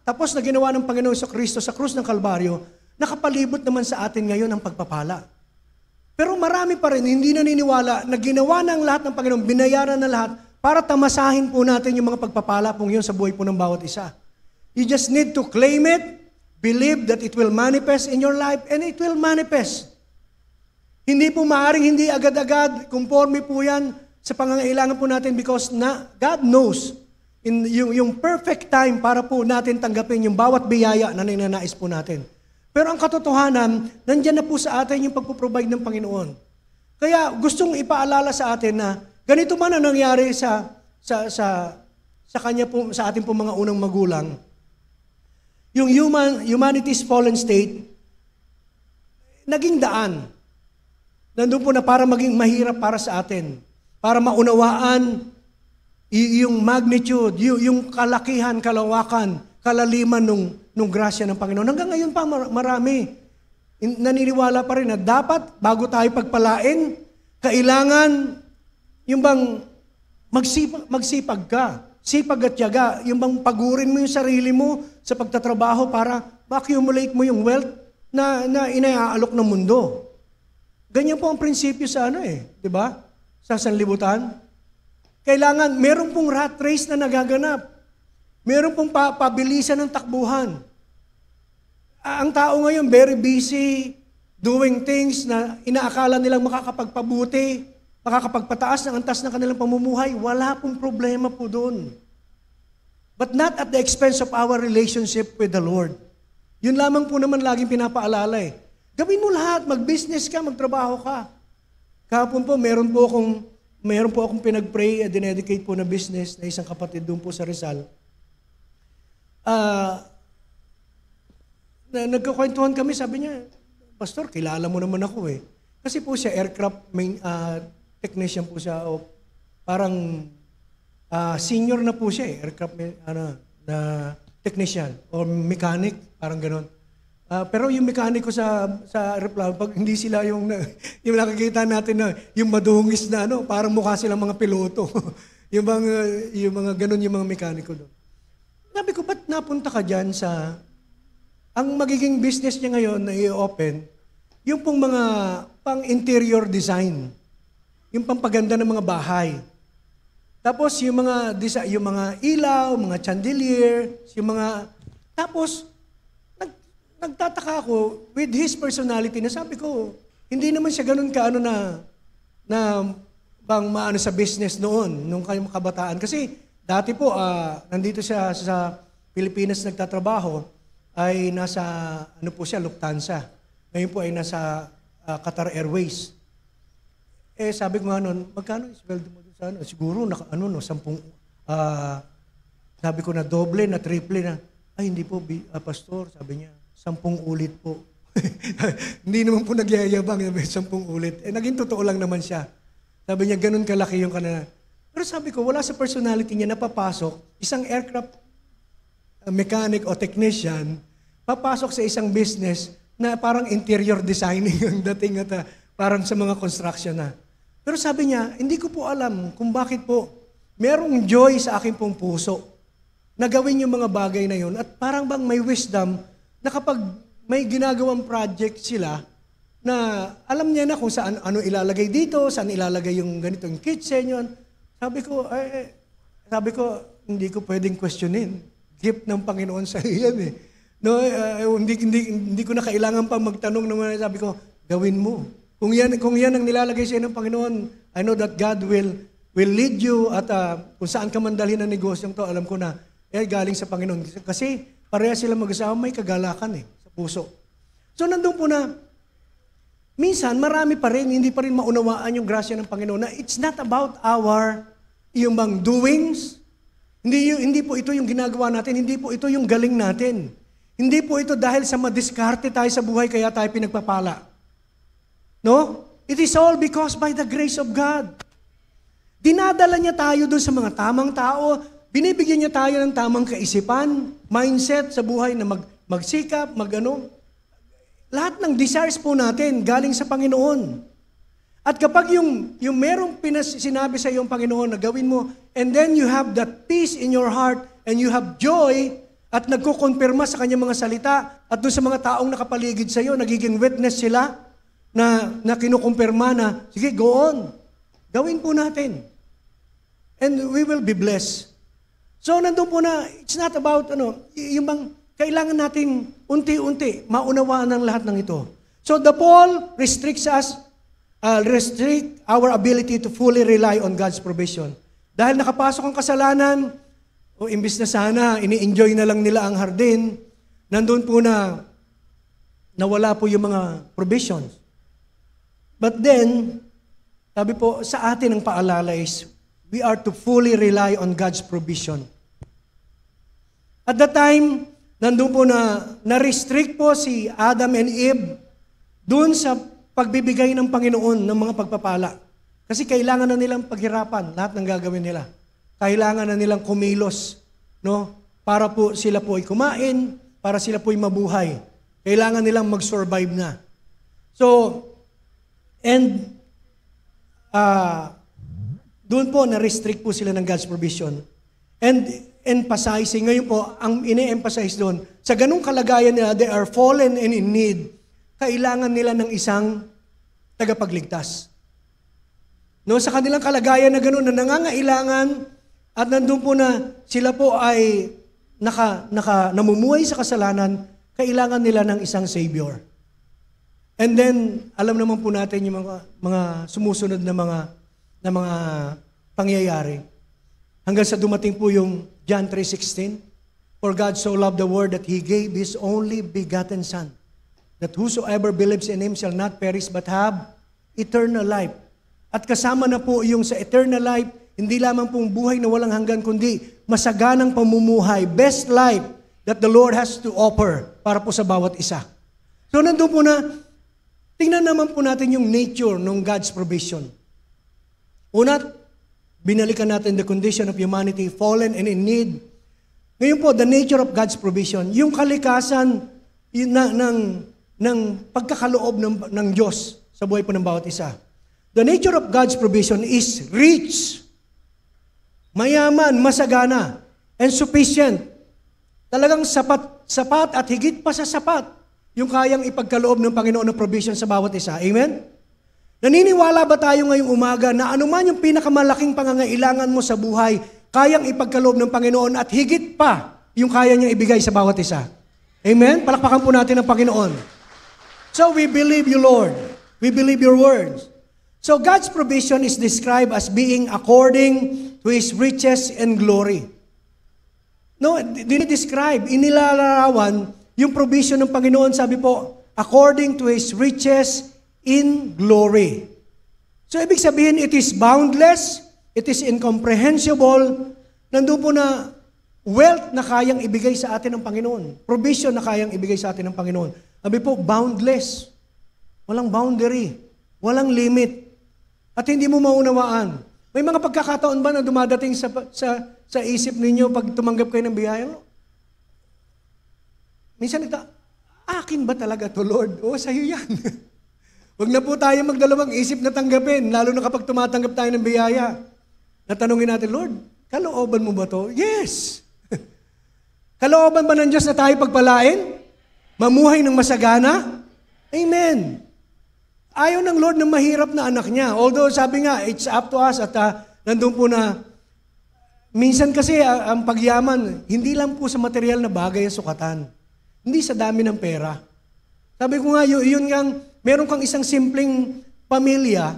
[SPEAKER 1] tapos na ginawa ng Panginoon sa Kristo sa krus ng Kalbaryo, nakapalibot naman sa atin ngayon ang pagpapala. Pero marami pa rin hindi naniniwala na ginawa ng lahat ng Panginoon, binayaran na lahat para tamasahin po natin yung mga pagpapala pong yun sa buhay po ng bawat isa. You just need to claim it, believe that it will manifest in your life, and it will manifest. Hindi po maaaring hindi agad-agad, conforme po yan sa pangangailangan po natin because God knows yung perfect time para po natin tanggapin yung bawat biyaya na ninanais po natin. Pero ang katotohanan, nandyan na po sa atin yung pagpuprovide ng Panginoon. Kaya gustong ipaalala sa atin na ganito man ang nangyari sa kanya po, sa ating po mga unang magulang. Yung humanity's fallen state, naging daan. Nandun po na para maging mahirap para sa atin. Para maunawaan yung magnitude, yung kalakihan, kalawakan, kalaliman nung grasya ng Panginoon. Hanggang ngayon pa marami. Naniniwala pa rin na dapat, bago tayo pagpalain, kailangan yung bang magsipag ka. Sipag at tiyaga. Yung bang pagurin mo yung sarili mo sa pagtatrabaho para ma-accumulate mo yung wealth na inaalok ng mundo. Ganyan po ang prinsipyo sa di ba? Sa sanlibutan. Kailangan, meron pong rat race na nagaganap. Meron pong pabilisan ng takbuhan. Ang tao ngayon, very busy, doing things na inaakala nilang makakapagpabuti, makakapagpataas ng antas ng kanilang pamumuhay. Wala pong problema po doon. But not at the expense of our relationship with the Lord. Yun lamang po naman laging pinapaalala Gawin mo lahat, mag-business ka, magtrabaho ka. Kahapon po, meron po akong pinag-pray at dinedicate po na business na isang kapatid doon po sa Rizal. Nagkakwentuhan kami, sabi niya, Pastor, kilala mo naman ako Kasi po siya, aircraft technician po siya, o parang senior na po siya aircraft na technician, o mechanic, parang ganon. Pero yung mekaniko sa aeroplano, pag hindi sila yung nakikita natin na yung madungis na parang mukha silang mga piloto. yung mga ganun yung mga mekaniko doon. Sabi ko, ba't napunta ka dyan ang magiging business niya ngayon na i-open, yung pong mga pang-interior design, yung pampaganda ng mga bahay. Tapos yung mga ilaw, mga chandelier, tapos nagtataka ako with his personality na sabi ko, hindi naman siya ganun na bang maano sa business noon, nung kayong kabataan. Kasi dati po, nandito siya sa Pilipinas nagtatrabaho, ay nasa, Lufthansa. Ngayon po ay nasa Qatar Airways. Sabi ko nga noon, magkano isweldo mo doon sa Siguro, 10, sabi ko na doble, na triple na. Ay, hindi po, Pastor, sabi niya. 10 ulit po. Hindi naman po nagyayabang, 10 ulit. Naging totoo lang naman siya. Sabi niya, ganun kalaki yung kanila. Pero sabi ko, wala sa personality niya napapasok, isang aircraft mechanic o technician, papasok sa isang business na parang interior designing ang dating at parang sa mga construction na. Pero sabi niya, hindi ko po alam kung bakit po merong joy sa aking pong puso na gawin yung mga bagay na yun at parang bang may wisdom na kapag may ginagawang project sila, na alam niya na kung saan, ano ilalagay dito, saan ilalagay yung ganitong kitchen yun. Sabi ko, hindi ko pwedeng questionin. Gift ng Panginoon sa iyo yan No, hindi ko na kailangan pa magtanong naman. Sabi ko, gawin mo. Kung yan ang nilalagay sa iyo ng Panginoon, I know that God will lead you at kung saan ka man dalhin ang negosyong to, alam ko na, galing sa Panginoon. Kasi pareha sila mag-asawa, may kagalakan sa puso. So nandun po na, minsan marami pa rin, hindi pa rin maunawaan yung grasya ng Panginoon na it's not about yung bang doings. Hindi po ito yung ginagawa natin, hindi po ito yung galing natin. Hindi po ito dahil sa madiskarte tayo sa buhay kaya tayo pinagpapala. No? It is all because by the grace of God. Dinadala niya tayo dun sa mga tamang tao, binibigyan niya tayo ng tamang kaisipan, mindset sa buhay na magsikap, lahat ng desires po natin galing sa Panginoon. At kapag yung merong sinabi sa iyong Panginoon na gawin mo, and then you have that peace in your heart, and you have joy at nagkukonfirma sa kanyang mga salita at doon sa mga taong nakapaligid sa iyo, nagiging witness sila na kinukumpirma na, sige, go on. Gawin po natin. And we will be blessed. So, nandun po na, it's not about, yung bang, kailangan natin unti-unti maunawaan ng lahat ng ito. So, the Paul restricts restrict our ability to fully rely on God's provision. Dahil nakapasok ang kasalanan, imbis na sana, ini-enjoy na lang nila ang hardin, nandun po na nawala po yung mga provisions. But then, sabi po, sa atin ang paalala is, we are to fully rely on God's provision. At that time, nandun po na-restrict po si Adam and Eve doon sa pagbibigay ng Panginoon ng mga pagpapala. Kasi kailangan na nilang paghirapan lahat ng gagawin nila. Kailangan na nilang kumilos, no? Para po sila po ay kumain, para sila po ay mabuhay. Kailangan nilang mag-survive na. So, and doon po na-restrict po sila ng God's provision. And emphasizing, ngayon po, ang ine-emphasize doon, sa ganung kalagayan nila, they are fallen and in need, kailangan nila ng isang tagapagligtas. No, sa kanilang kalagayan na gano'n, na nangangailangan, at nandun po na sila po ay namumuhay sa kasalanan, kailangan nila ng isang Savior. And then, alam naman po natin yung mga sumusunod na mga pangyayari. Hanggang sa dumating po yung John 3:16, For God so loved the world that He gave His only begotten Son, that whosoever believes in Him shall not perish but have eternal life. At kasama na po yung sa eternal life, hindi lamang pong buhay na walang hanggan, kundi masaganang pamumuhay, best life that the Lord has to offer para po sa bawat isa. So nandun po na, tingnan naman po natin yung nature ng God's provision. Una, binalikan natin the condition of humanity, fallen and in need. Ngayon po, the nature of God's provision, yung kalikasan ng pagkakaloob ng Diyos sa buhay po ng bawat isa. The nature of God's provision is rich, mayaman, masagana, and sufficient. Talagang sapat at higit pa sa sapat yung kayang ipagkaloob ng Panginoon ng provision sa bawat isa. Amen? Naniniwala ba tayo ngayong umaga na anuman yung pinakamalaking pangangailangan mo sa buhay, kayang ipagkaloob ng Panginoon at higit pa yung kaya niyang ibigay sa bawat isa? Amen? Palakpakan po natin ang Panginoon. So we believe you, Lord. We believe your words. So God's provision is described as being according to His riches and glory. No, dinidescribe, inilalarawan yung provision ng Panginoon, sabi po, according to His riches in glory. So ibig sabihin, it is boundless, it is incomprehensible, nandun po na wealth na kayang ibigay sa atin ng Panginoon. Provision na kayang ibigay sa atin ng Panginoon. Sabi po, boundless. Walang boundary. Walang limit. At hindi mo maunawaan. May mga pagkakataon ba na dumadating sa isip ninyo pag tumanggap kayo ng biyaya? Minsan ito, akin ba talaga to, Lord? O, sa'yo yan. Huwag na po tayo magdalawang isip na tanggapin, lalo na kapag tumatanggap tayo ng biyaya. Natanungin natin, Lord, kalooban mo ba to? Yes! Kalooban ba ng Diyos na tayo pagpalain? Mamuhay ng masagana? Amen! Ayaw ng Lord ng mahirap na anak niya. Although sabi nga, it's up to us at nandun po na, minsan kasi ang pagyaman, hindi lang po sa material na bagay ang sukatan. Hindi sa dami ng pera. Sabi ko nga, yun nga, meron kang isang simpleng pamilya,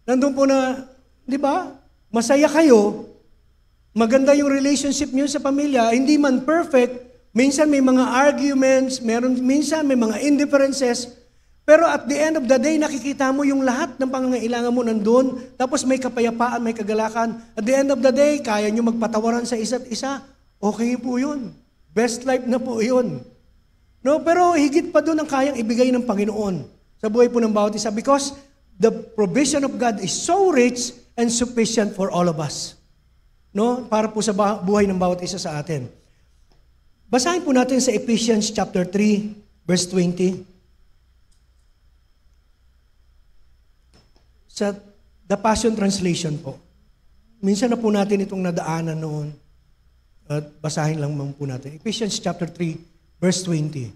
[SPEAKER 1] nandun po na, di ba, masaya kayo, maganda yung relationship niyo sa pamilya, hindi man perfect, minsan may mga arguments, minsan may mga indifferences, pero at the end of the day, nakikita mo yung lahat ng pangangailangan mo nandun, tapos may kapayapaan, may kagalakan. At the end of the day, kaya nyo magpatawaran sa isa't isa. Okay po yun. Best life na po yun. No, pero higit pa doon ang kayang ibigay ng Panginoon sa buhay po ng bawat isa because the provision of God is so rich and sufficient for all of us. No, para po sa buhay ng bawat isa sa atin. Basahin po natin sa Ephesians chapter 3, verse 20. Sa The Passion Translation po. Minsan na po natin itong nadaanan noon. At basahin lang po natin. Ephesians chapter 3, verse 20.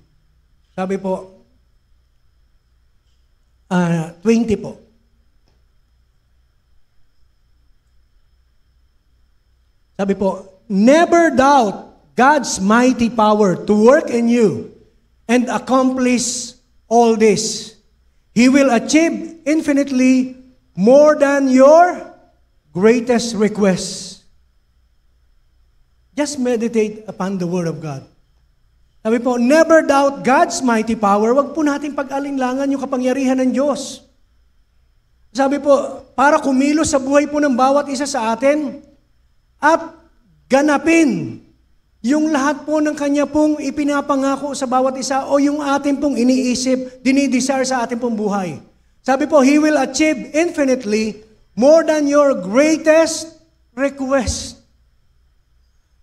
[SPEAKER 1] Sabi po, 20 po. Sabi po, never doubt God's mighty power to work in you and accomplish all this. He will achieve infinitely more than your greatest request. Just meditate upon the Word of God. Sabi po, never doubt God's mighty power. Huwag po natin pag-alinlangan yung kapangyarihan ng Diyos. Sabi po, para kumilos sa buhay po ng bawat isa sa atin at ganapin yung lahat po ng Kanya pong ipinapangako sa bawat isa o yung atin pong iniisip, dinidesire sa atin pong buhay. Sabi po, He will achieve infinitely more than your greatest request.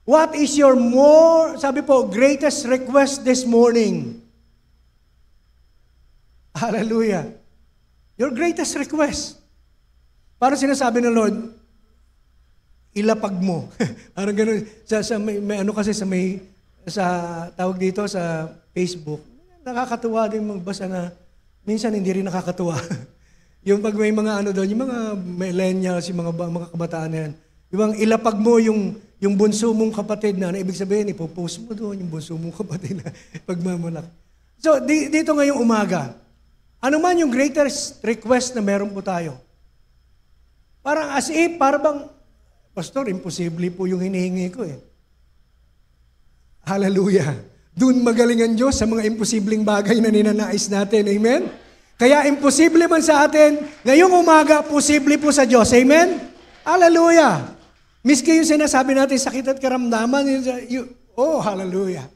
[SPEAKER 1] What is your sabi po, greatest request this morning? Hallelujah. Your greatest request. Parang sinasabi ng Lord, ilapag mo. Parang ganun. May ano kasi sa tawag dito sa Facebook, nakakatuwa din magbasa na minsan hindi rin nakakatuwa. Yung pag may mga ano doon, yung mga millennials, yung mga kabataan na yan, yung ilapag mo yung bunso mong kapatid na ibig sabihin, ipopost mo doon yung bunso mong kapatid na pagmamalak. So, dito ngayong umaga, ano man yung greatest request na meron po tayo? Parang as if, parang bang, Pastor, imposible po yung hinihingi ko eh. Hallelujah. Doon magaling ang Diyos sa mga imposibleng bagay na ninanais natin. Amen? Kaya imposible man sa atin, ngayong umaga, posible po sa Diyos. Amen? Hallelujah. Miski yung sinasabi natin, sakit at karamdaman, hallelujah.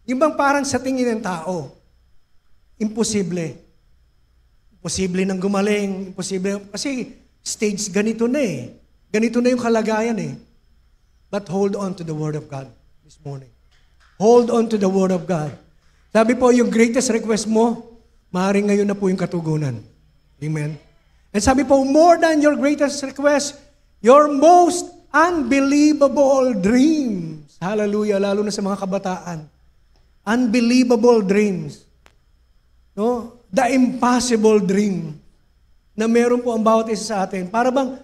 [SPEAKER 1] Yung bang parang sa tingin ng tao, imposible. Imposible nang gumaling, imposible. Kasi stage ganito na eh. Ganito na yung kalagayan eh. But hold on to the Word of God this morning. Hold on to the Word of God. Sabi po, yung greatest request mo, maaaring ngayon na po yung katugunan. Amen? And sabi po, more than your greatest request, your most unbelievable dreams. Hallelujah, lalo na sa mga kabataan. Unbelievable dreams. No? The impossible dream na meron po ang bawat isa sa atin. Para bang,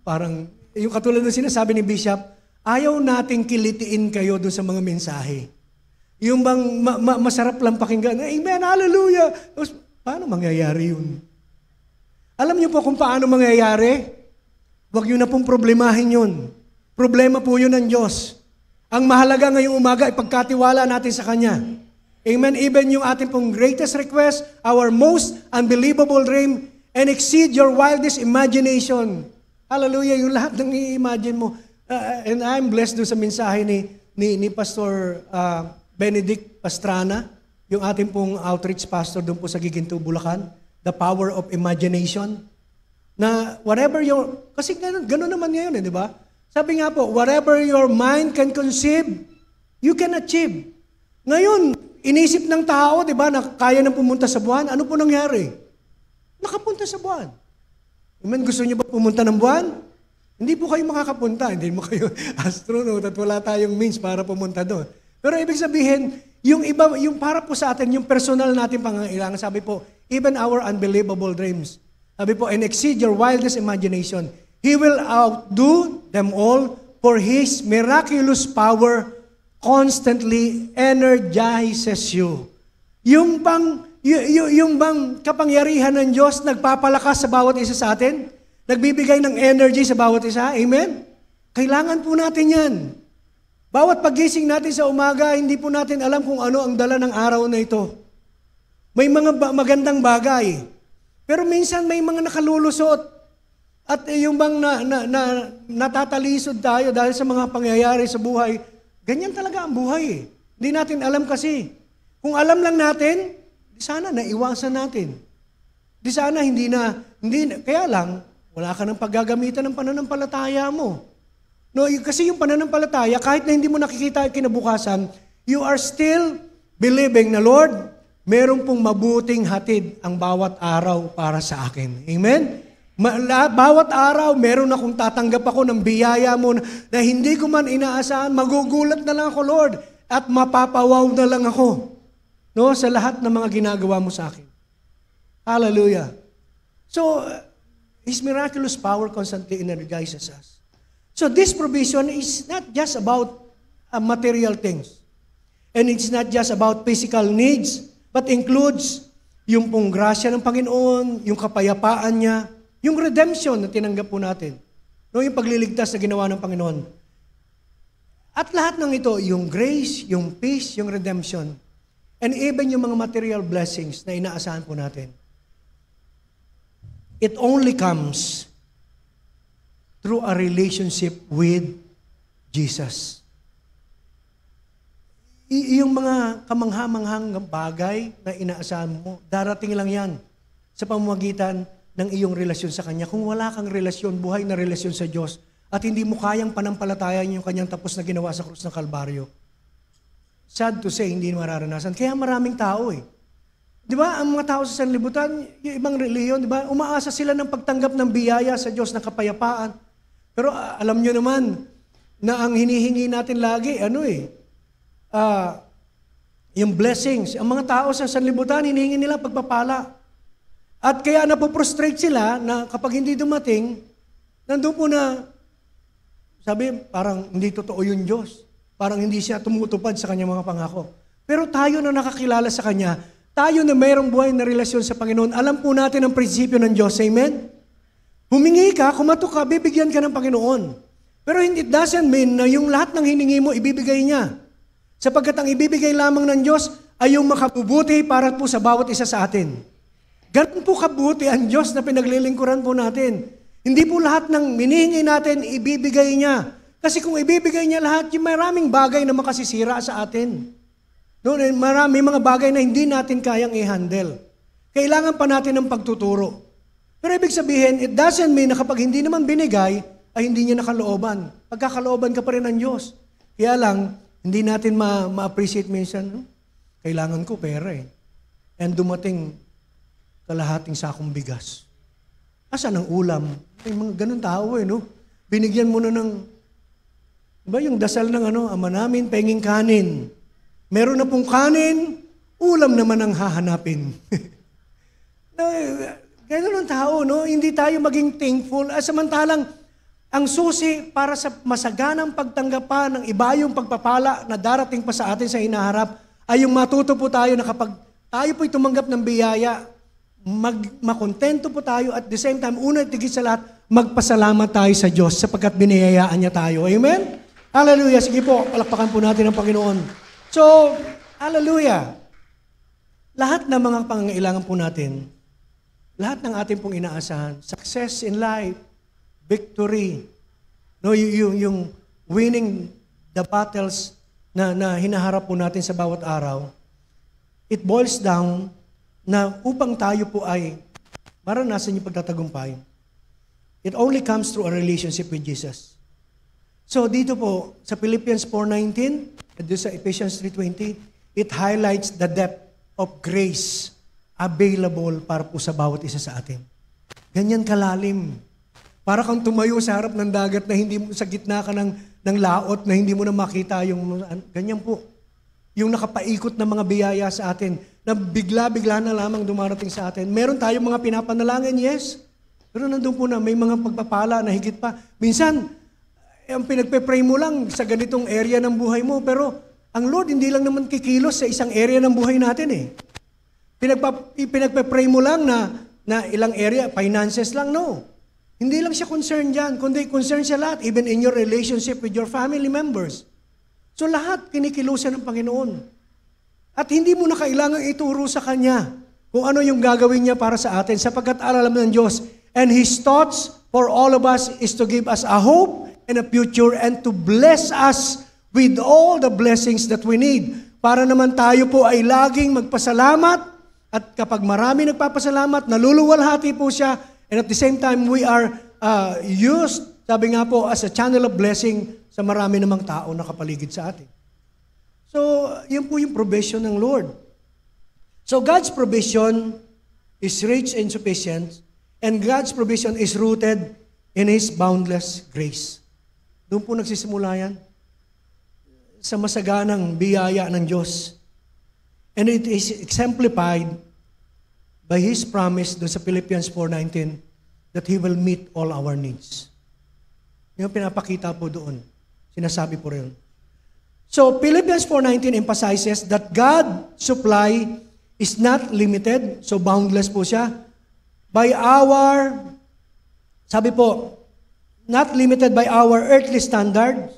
[SPEAKER 1] parang, yung katulad ng sinasabi ni Bishop, ayaw nating kilitiin kayo doon sa mga mensahe. Yung bang masarap lang pakinggan, amen, hallelujah. Tapos, paano mangyayari yun? Alam niyo po kung paano mangyayari? Huwag niyo na pong problemahin yun. Problema po yun ng Diyos. Ang mahalaga ngayong umaga ay pagkatiwala natin sa Kanya. Amen. Even yung ating pong greatest request, our most unbelievable dream, and exceed your wildest imagination. Hallelujah. Yung lahat ng i-imagine mo. And I'm blessed doon sa mensahe ni Pastor Benedict Pastrana, yung ating pong outreach pastor doon po sa Giginto, Bulacan. The power of imagination. Na whatever kasi ganun naman ngayon di ba? Sabi nga po, whatever your mind can conceive, you can achieve. Ngayon, inisip ng tao, di ba, na kaya nang pumunta sa buwan. Ano po nangyari? Nakapunta sa buwan. Amen, gusto niyo ba pumunta ng buwan? Hindi po kayo makakapunta. Hindi mo kayo astronaut at wala tayong means para pumunta doon. Pero ibig sabihin, yung iba, yung para po sa atin, yung personal natin pangangailangan, sabi po, even our unbelievable dreams. Sabi po, and exceed your wildest imagination. He will outdo them all, for His miraculous power constantly energizes you. Yung bang kapangyarihan ng Diyos nagpapalakas sa bawat isa sa atin? Nagbibigay ng energy sa bawat isa? Amen? Kailangan po natin yan. Bawat pagising natin sa umaga, hindi po natin alam kung ano ang dala ng araw na ito. May mga magandang bagay. Pero minsan may mga nakalulusot. At yung bang natatalisod tayo dahil sa mga pangyayari sa buhay, ganyan talaga ang buhay eh. Hindi natin alam kasi. Kung alam lang natin, di sana naiwasan natin. Di sana kaya lang, wala ka ng paggagamitan ng pananampalataya mo. No, kasi yung pananampalataya, kahit na hindi mo nakikita ang kinabukasan, you are still believing na, Lord, meron pong mabuting hatid ang bawat araw para sa akin. Amen? Bawat araw, meron akong tatanggap ako ng biyaya mo na hindi ko man inaasahan. Magugulat na lang ako, Lord, at mapapawaw na lang ako, no, sa lahat ng mga ginagawa mo sa akin. Hallelujah. So, His miraculous power constantly energizes us. So, this provision is not just about material things. And it's not just about physical needs, but includes yung pong grasya ng Panginoon, yung kapayapaan niya, yung redemption na tinanggap po natin. No, yung pagliligtas na ginawa ng Panginoon. At lahat ng ito, yung grace, yung peace, yung redemption, and even yung mga material blessings na inaasahan po natin, it only comes through a relationship with Jesus. Yung mga kamangha-manghang bagay na inaasahan mo, darating lang yan sa pamamagitan ng iyong relasyon sa Kanya. Kung wala kang relasyon, buhay na relasyon sa Diyos, at hindi mo kayang panampalatayan yung Kanyang tapos na ginawa sa krus ng Kalbaryo, sad to say, hindi mararanasan. Kaya maraming tao Di ba, ang mga tao sa sanlibutan, yung ibang reliyon, di ba, umaasa sila ng pagtanggap ng biyaya sa Diyos na kapayapaan. Pero alam nyo naman na ang hinihingi natin lagi, yung blessings. Ang mga tao sa sanlibutan, hinihingi nila pagpapala. At kaya napoprostrate sila na kapag hindi dumating, nandun po na, sabi, parang hindi totoo yung Diyos. Parang hindi siya tumutupad sa kanyang mga pangako. Pero tayo na nakakilala sa Kanya, tayo na mayroong buhay na relasyon sa Panginoon, alam po natin ang prinsipyo ng Diyos. Amen? Humingi ka, kumato ka, bibigyan ka ng Panginoon. Pero it doesn't mean na yung lahat ng hiningi mo, ibibigay niya. Sapagkat ang ibibigay lamang ng Diyos ay yung makabubuti para po sa bawat isa sa atin. Ganun po kabuti ang Diyos na pinaglilingkuran po natin. Hindi po lahat ng minihingi natin, ibibigay niya. Kasi kung ibibigay niya lahat, yung maraming bagay na makasisira sa atin. May mga bagay na hindi natin kayang i-handle. Kailangan pa natin ng pagtuturo. Pero ibig sabihin, it doesn't mean na kapag hindi naman binigay, ay hindi niya nakalooban. Pagkakalooban ka pa rin ng Diyos. Kaya lang, hindi natin ma-appreciate minsan, kailangan ko pera And dumating kalahating sakong bigas. Asan ang ulam? May mga ganun tao no? Binigyan mo na ng, diba yung dasal ng Ama namin, penging kanin. Meron na pong kanin, ulam naman ang hahanapin. Ganun ang tao, no? Hindi tayo maging thankful. Samantalang, ang susi para sa masaganang pagtanggapan ng iba yung pagpapala na darating pa sa atin sa hinaharap, ay yung matuto po tayo na kapag tayo po'y tumanggap ng biyaya, makontento po tayo at the same time, una at higit sa lahat, magpasalamat tayo sa Diyos sapagkat biniyayaan niya tayo. Amen? Hallelujah. Sige po, palakpakan po natin ang Panginoon. So, hallelujah. Lahat ng mga pangangailangan po natin, lahat ng ating pong inaasahan, success in life, victory, no, yung winning the battles na hinaharap po natin sa bawat araw, it boils down na upang tayo po ay maranasan yung pagtatagumpay, it only comes through a relationship with Jesus. So dito po, sa Philippians 4:19, at sa Ephesians 3:20, it highlights the depth of grace available para po sa bawat isa sa atin. Ganyan kalalim. Para kang tumayo sa harap ng dagat na hindi mo, sa gitna ka ng laot na hindi mo na makita yung, ganyan po. Yung nakapaikot na mga biyaya sa atin, na bigla-bigla na lamang dumarating sa atin. Meron tayong mga pinapanalangin, yes. Pero nandun po na, may mga pagpapala na higit pa. Minsan, ang pinagpe-pray mo lang sa ganitong area ng buhay mo, pero ang Lord hindi lang naman kikilos sa isang area ng buhay natin Pinagpe-pray mo lang na ilang area, finances lang, no. Hindi lang siya concerned dyan, kundi concerned siya lahat, even in your relationship with your family members. So lahat kinikilusan ng Panginoon. At hindi mo na kailangang ituro sa Kanya kung ano yung gagawin niya para sa atin, sapagkat alam ng Diyos, and His thoughts for all of us is to give us a hope and a future and to bless us with all the blessings that we need. Para naman tayo po ay laging magpasalamat at kapag marami nagpapasalamat, naluluwalhati po siya and at the same time we are used, sabi nga po, as a channel of blessing sa marami namang tao na kapaligid sa atin. So, yun po yung provision ng Lord. So, God's provision is rich and sufficient And God's provision is rooted in His boundless grace. Doon po nagsisimula yan. Sa masaganang biyaya ng Diyos. And it is exemplified by His promise doon sa Philippians 4:19 that He will meet all our needs. Yung pinapakita po doon. Sinasabi po rin. So, Philippians 4:19 emphasizes that God supply is not limited, so boundless po siya, by our, sabi po, not limited by our earthly standards.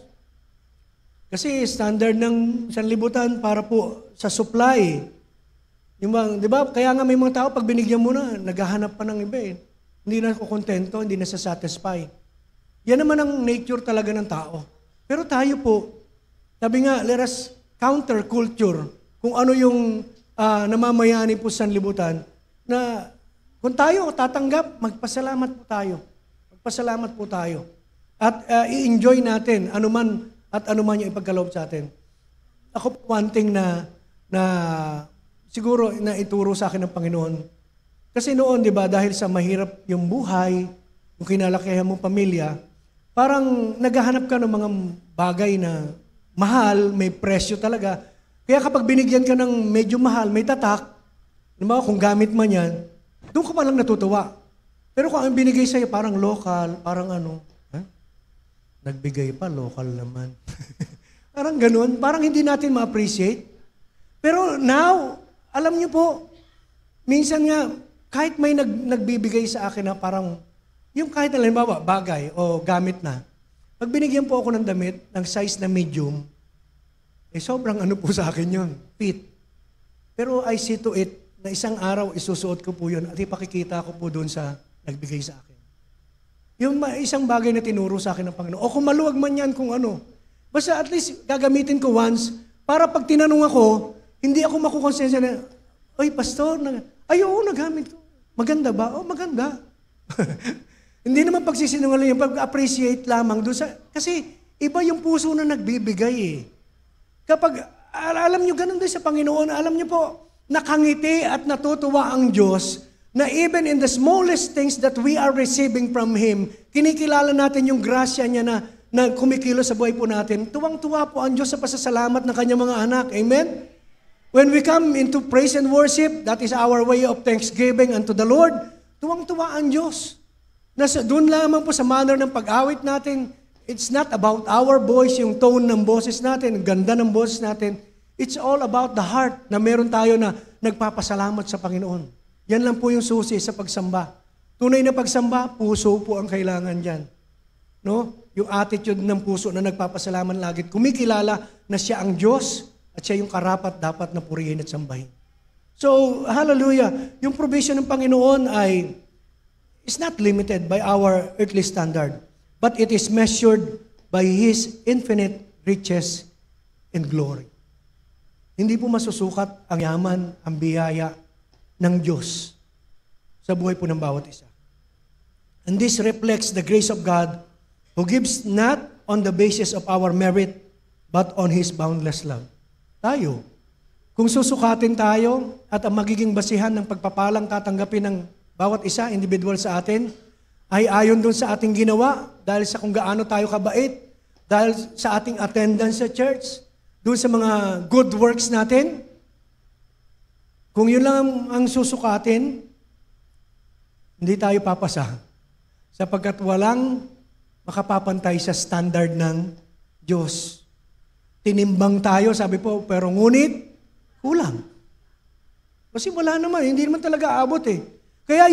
[SPEAKER 1] Kasi standard ng sanlibutan para po sa supply. Yung bang, di ba? Kaya nga may mga tao, pag binigyan mo na, naghahanap pa ng iba eh. Hindi na kontento, hindi na satisfy. Yan naman ang nature talaga ng tao. Pero tayo po, sabi nga, let us counter culture kung ano yung namamayani po sa sanlibutan na kung tayo tatanggap, magpasalamat po tayo. Magpasalamat po tayo. At i-enjoy natin anuman at anuman yung ipagkaloob sa atin. Ako po one thing na siguro na ituro sa akin ng Panginoon. Kasi noon, di ba, dahil sa mahirap yung buhay, yung kinalakihan mong pamilya, parang naghahanap ka ng mga bagay na mahal, may presyo talaga. Kaya kapag binigyan ka ng medyo mahal, may tatak, kung gamit man yan, doon ka pa lang natutuwa. Pero kung ang binigay sa'yo parang local, parang ano, nagbigay pa, local naman. Parang ganun, parang hindi natin ma-appreciate. Pero now, alam niyo po, minsan nga, kahit may nagbibigay sa akin na parang, yung kahit halimbawa, bagay o gamit na, pag binigyan po ako ng damit, ng size na medium, sobrang ano po sa akin yun, fit. Pero I see to it na isang araw isusuot ko po yun at ipakikita ko po doon sa nagbigay sa akin. Yung isang bagay na tinuro sa akin ng Panginoon. O kung maluwag man yan kung ano. Basta at least gagamitin ko once para pag tinanong ako, hindi ako makukonsensya na, oy, pastor, oo, nagamit ko. Maganda ba? Oh, maganda. Hindi naman pagsisinungaling yung pag-appreciate lamang doon sa, kasi iba yung puso na nagbibigay eh. Kapag, alam nyo, ganun din sa Panginoon, alam nyo po, nakangiti at natutuwa ang Diyos na even in the smallest things that we are receiving from Him, kinikilala natin yung grasya niya na kumikilo sa buhay po natin. Tuwang-tuwa po ang Diyos sa pasasalamat ng kanyang mga anak. Amen? When we come into praise and worship, that is our way of thanksgiving unto the Lord, tuwang-tuwa ang Diyos. Doon lamang po sa manner ng pag-awit natin, it's not about our voice, yung tone ng boses natin, ganda ng boses natin. It's all about the heart na meron tayo na nagpapasalamat sa Panginoon. Yan lang po yung susi sa pagsamba. Tunay na pagsamba, puso po ang kailangan dyan. No? Yung attitude ng puso na nagpapasalamat lagi. Kumikilala na siya ang Diyos at siya yung karapat dapat na purihin at sambahin. So, hallelujah. Yung provision ng Panginoon ay is not limited by our earthly standard, but it is measured by His infinite riches and glory. Hindi po masusukat ang yaman, ang biyaya ng Diyos sa buhay po ng bawat isa. And this reflects the grace of God who gives not on the basis of our merit, but on His boundless love. Tayo, kung susukatin tayo at ang magiging basihan ng pagpapalang tatanggapin ng bawat isa, individual sa atin, ay ayon doon sa ating ginawa, dahil sa kung gaano tayo kabait, dahil sa ating attendance sa church, doon sa mga good works natin. Kung yun lang ang susukatin, hindi tayo papasa. Sapagkat walang makapapantay sa standard ng Diyos. Tinimbang tayo, sabi po, pero ngunit, kulang. Kasi wala naman, hindi naman talaga abot eh. Kaya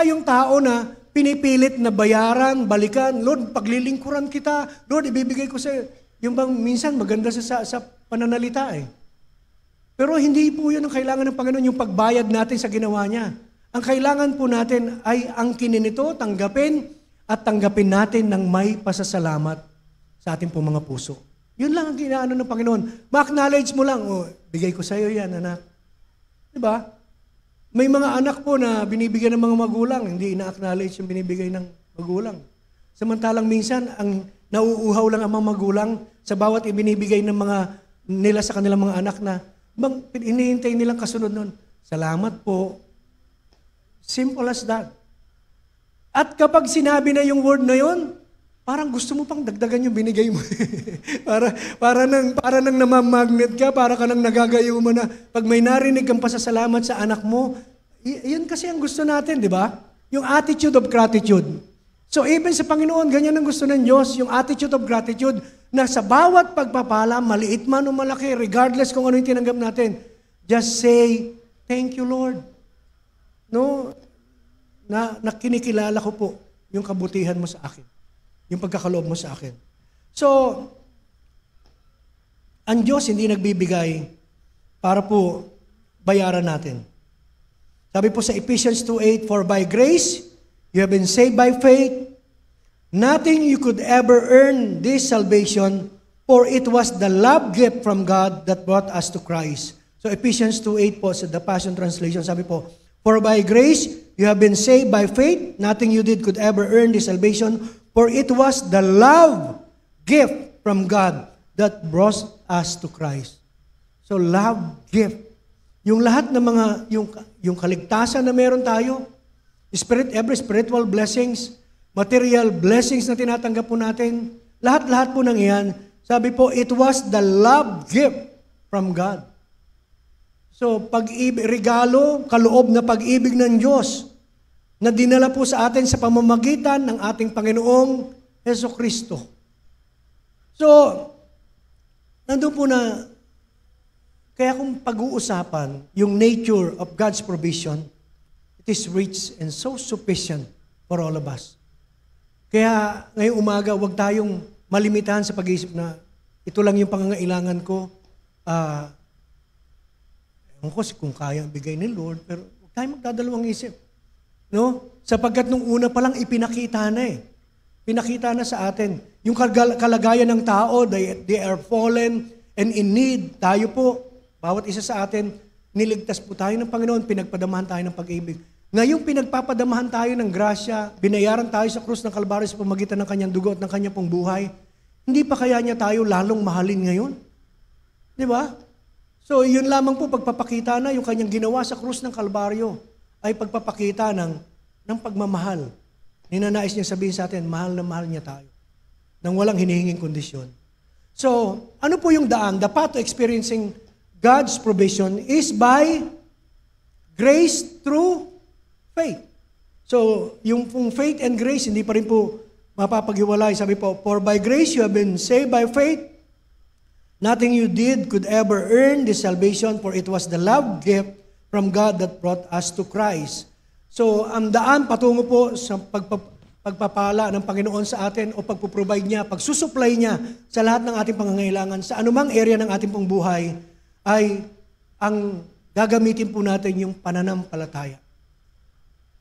[SPEAKER 1] yung tao na pinipilit na bayaran, balikan, Lord, paglilingkuran kita, Lord, ibibigay ko sa yung bang minsan maganda sa pananalita eh. Pero hindi po yun ang kailangan ng Panginoon, yung pagbayad natin sa ginawa niya. Ang kailangan po natin ay ang kininito, tanggapin at tanggapin natin ng may pasasalamat sa ating po mga puso. Yun lang ang ginaano ng Panginoon. Ma-acknowledge mo lang, bigay ko sa iyo yan, anak. Diba? May mga anak po na binibigyan ng mga magulang, hindi ina-acknowledge yung binibigay ng magulang. Samantalang minsan, ang nauuhaw lang ang mga magulang sa bawat ibinibigay ng mga nila sa kanilang mga anak na hinihintay nilang kasunod nun. Salamat po. Simple as that. At kapag sinabi na yung word na yon, parang gusto mo pang dagdagan yung binigay mo. para nang namamagnet ka, para ka nang nagagayo mo na. Pag may narinig kang pasasalamat sa anak mo, yun kasi ang gusto natin, di ba? Yung attitude of gratitude. So even sa Panginoon, ganyan ang gusto ng Diyos, yung attitude of gratitude, na sa bawat pagpapala, maliit man o malaki, regardless kung ano yung tinanggap natin, just say, thank you, Lord. No? Na kinikilala ko po yung kabutihan mo sa akin. Yung pagkakaloob mo sa akin. So, ang Diyos hindi nagbibigay para po bayaran natin. Sabi po sa Ephesians 2:8, for by grace, you have been saved by faith. Nothing you could ever earn this salvation, for it was the love gift from God that brought us to Christ. So Ephesians 2:8 po sa The Passion Translation, sabi po, for by grace, you have been saved by faith. Nothing you did could ever earn this salvation, for it was the love gift from God that brought us to Christ. So love gift. Yung lahat ng mga, yung kaligtasan na meron tayo, every spiritual blessings, material blessings na tinatanggap po natin, lahat-lahat po ng iyan, sabi po, it was the love gift from God. So, regalo, kaloob na pag-ibig ng Diyos na dinala po sa atin sa pamamagitan ng ating Panginoong Jesucristo. So, nandun po na, kaya kung pag-uusapan yung nature of God's provision, it is rich and so sufficient for all of us. Kaya ngayong umaga, huwag tayong malimitahan sa pag-iisip na ito lang yung pangangailangan ko. Ewan ko kung kaya bigay ni Lord, pero huwag tayong magdadalawang isip. No? Sapagkat nung una pa lang ipinakita na eh. Pinakita na sa atin. Yung kalagayan ng tao, they are fallen and in need. Tayo po, bawat isa sa atin, niligtas po tayo ng Panginoon, pinagpadamahan tayo ng pag-ibig. Ngayong pinagpapadamahan tayo ng grasya, binayaran tayo sa krus ng Kalbaryo sa pamagitan ng kanyang dugo at ng kanyang pong buhay, hindi pa kaya niya tayo lalong mahalin ngayon? Di ba? So, yun lamang po, pagpapakita na yung kanyang ginawa sa krus ng Kalbaryo ay pagpapakita ng pagmamahal. Ninanais niya sabihin sa atin, mahal na mahal niya tayo. Nang walang hinihinging kondisyon. So, ano po yung daan? The path to experiencing God's provision is by grace through faith. So, yung pong faith and grace, hindi pa rin po mapapaghiwalay. Sabi po, for by grace you have been saved by faith. Nothing you did could ever earn this salvation, for it was the love gift from God that brought us to Christ. So, ang daan patungo po sa pagpapala ng Panginoon sa atin o pagpuprovide niya, pagsusupply niya sa lahat ng ating pangangailangan sa anumang area ng ating pong buhay, ay ang gagamitin po natin yung pananampalataya.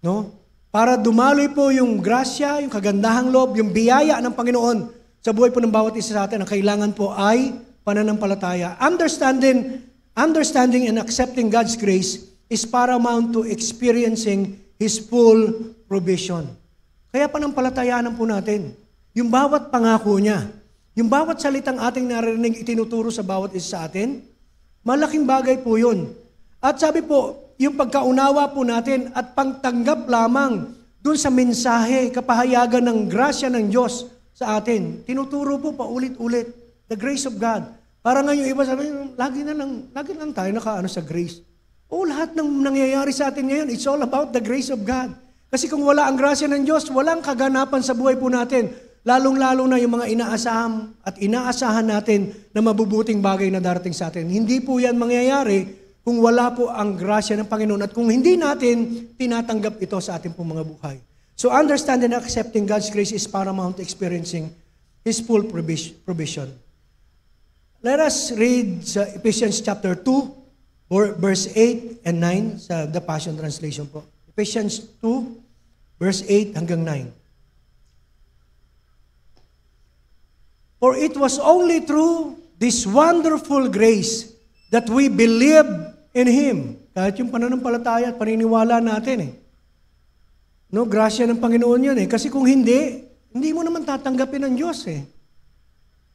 [SPEAKER 1] No? Para dumaloy po yung grasya, yung kagandahang loob, yung biyaya ng Panginoon sa buhay po ng bawat isa sa atin, ang kailangan po ay pananampalataya. Understanding and accepting God's grace is paramount to experiencing His full provision. Kaya panampalatayaan po natin yung bawat pangako niya, yung bawat salitang ating naririnig itinuturo sa bawat isa sa atin, malaking bagay po yun. At sabi po, yung pagkaunawa po natin at pagtanggap lamang dun sa mensahe, kapahayagan ng grasya ng Diyos sa atin. Tinuturo po paulit-ulit, the grace of God. Para nga yung iba sabi, lagi lang tayo nakaano sa grace. Lahat ng nangyayari sa atin ngayon, it's all about the grace of God. Kasi kung wala ang grasya ng Diyos, walang kaganapan sa buhay po natin. Lalong-lalo na yung mga inaasahan natin na mabubuting bagay na darating sa atin. Hindi po yan mangyayari kung wala po ang grasya ng Panginoon at kung hindi natin tinatanggap ito sa ating pong mga buhay. So understanding and accepting God's grace is paramount to experiencing His full provision. Let us read sa Ephesians chapter 2, verse 8 and 9 sa The Passion Translation po. Ephesians 2, verse 8 hanggang 9. For it was only through this wonderful grace that we believe in Him. Kahit yung pananampalataya at paniniwala natin No, grasya ng Panginoon yun Kasi kung hindi mo naman tatanggapin ng Diyos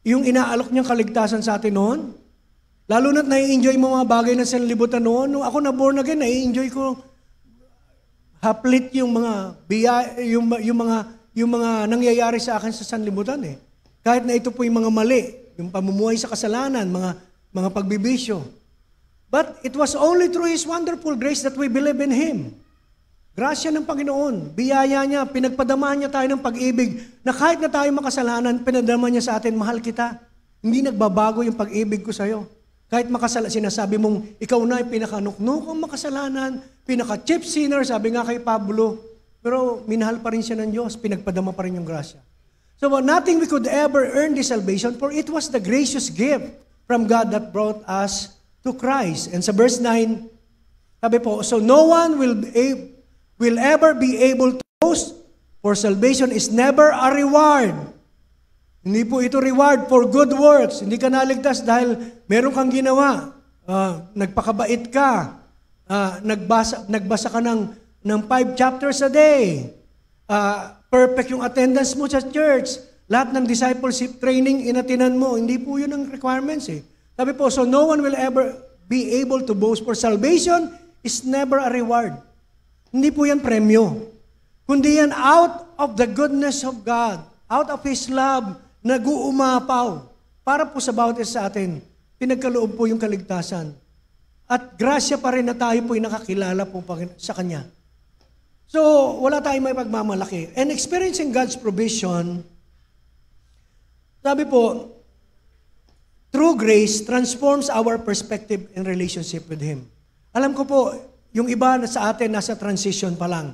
[SPEAKER 1] Yung inaalok niyang kaligtasan sa atin noon, lalo na't nai-enjoy mo mga bagay na sanlibutan noon. Nung ako na born again, nai-enjoy ko haplit yung mga yung mga nangyayari sa akin sa sanlibutan eh. Kahit na ito po yung mga mali, yung pamumuhay sa kasalanan, mga pagbibisyo. But it was only through His wonderful grace that we believe in Him. Grasya ng Panginoon, biyaya niya, pinagpadama niya tayo ng pag-ibig na kahit na tayo makasalanan, pinadama niya sa atin, mahal kita. Hindi nagbabago yung pag-ibig ko sa'yo. Kahit sinasabi mong ikaw na ay pinakanuknukang makasalanan, pinaka-chief sinner, sabi nga kay Pablo, pero minahal pa rin siya ng Diyos, pinagpadama pa rin yung grasya. So nothing we could ever earn this salvation, for it was the gracious gift from God that brought us to Christ. And sa verse 9, sabi po, so no one will ever be able to boast, for salvation is never a reward. Hindi po ito reward for good works. Hindi ka naligtas dahil meron kang ginawa. Nagpakabait ka. Nagbasa ka ng 5 chapters a day. Perfect yung attendance mo sa church. Lahat ng discipleship training inatinan mo. Hindi po yun ang requirements eh. Sabi po, so no one will ever be able to boast, for salvation is never a reward. Hindi po yan premyo. Kundi yan out of the goodness of God, out of His love, nag-uumapaw. Para po sa bawat isa sa atin, pinagkaloob po yung kaligtasan. At grasya pa rin na tayo po'y nakakilala po sa Kanya. So, wala tayong may pagmamalaki. And experiencing God's provision, sabi po, true grace transforms our perspective and relationship with Him. Alam ko po, yung iba na sa atin nasa transition pa lang.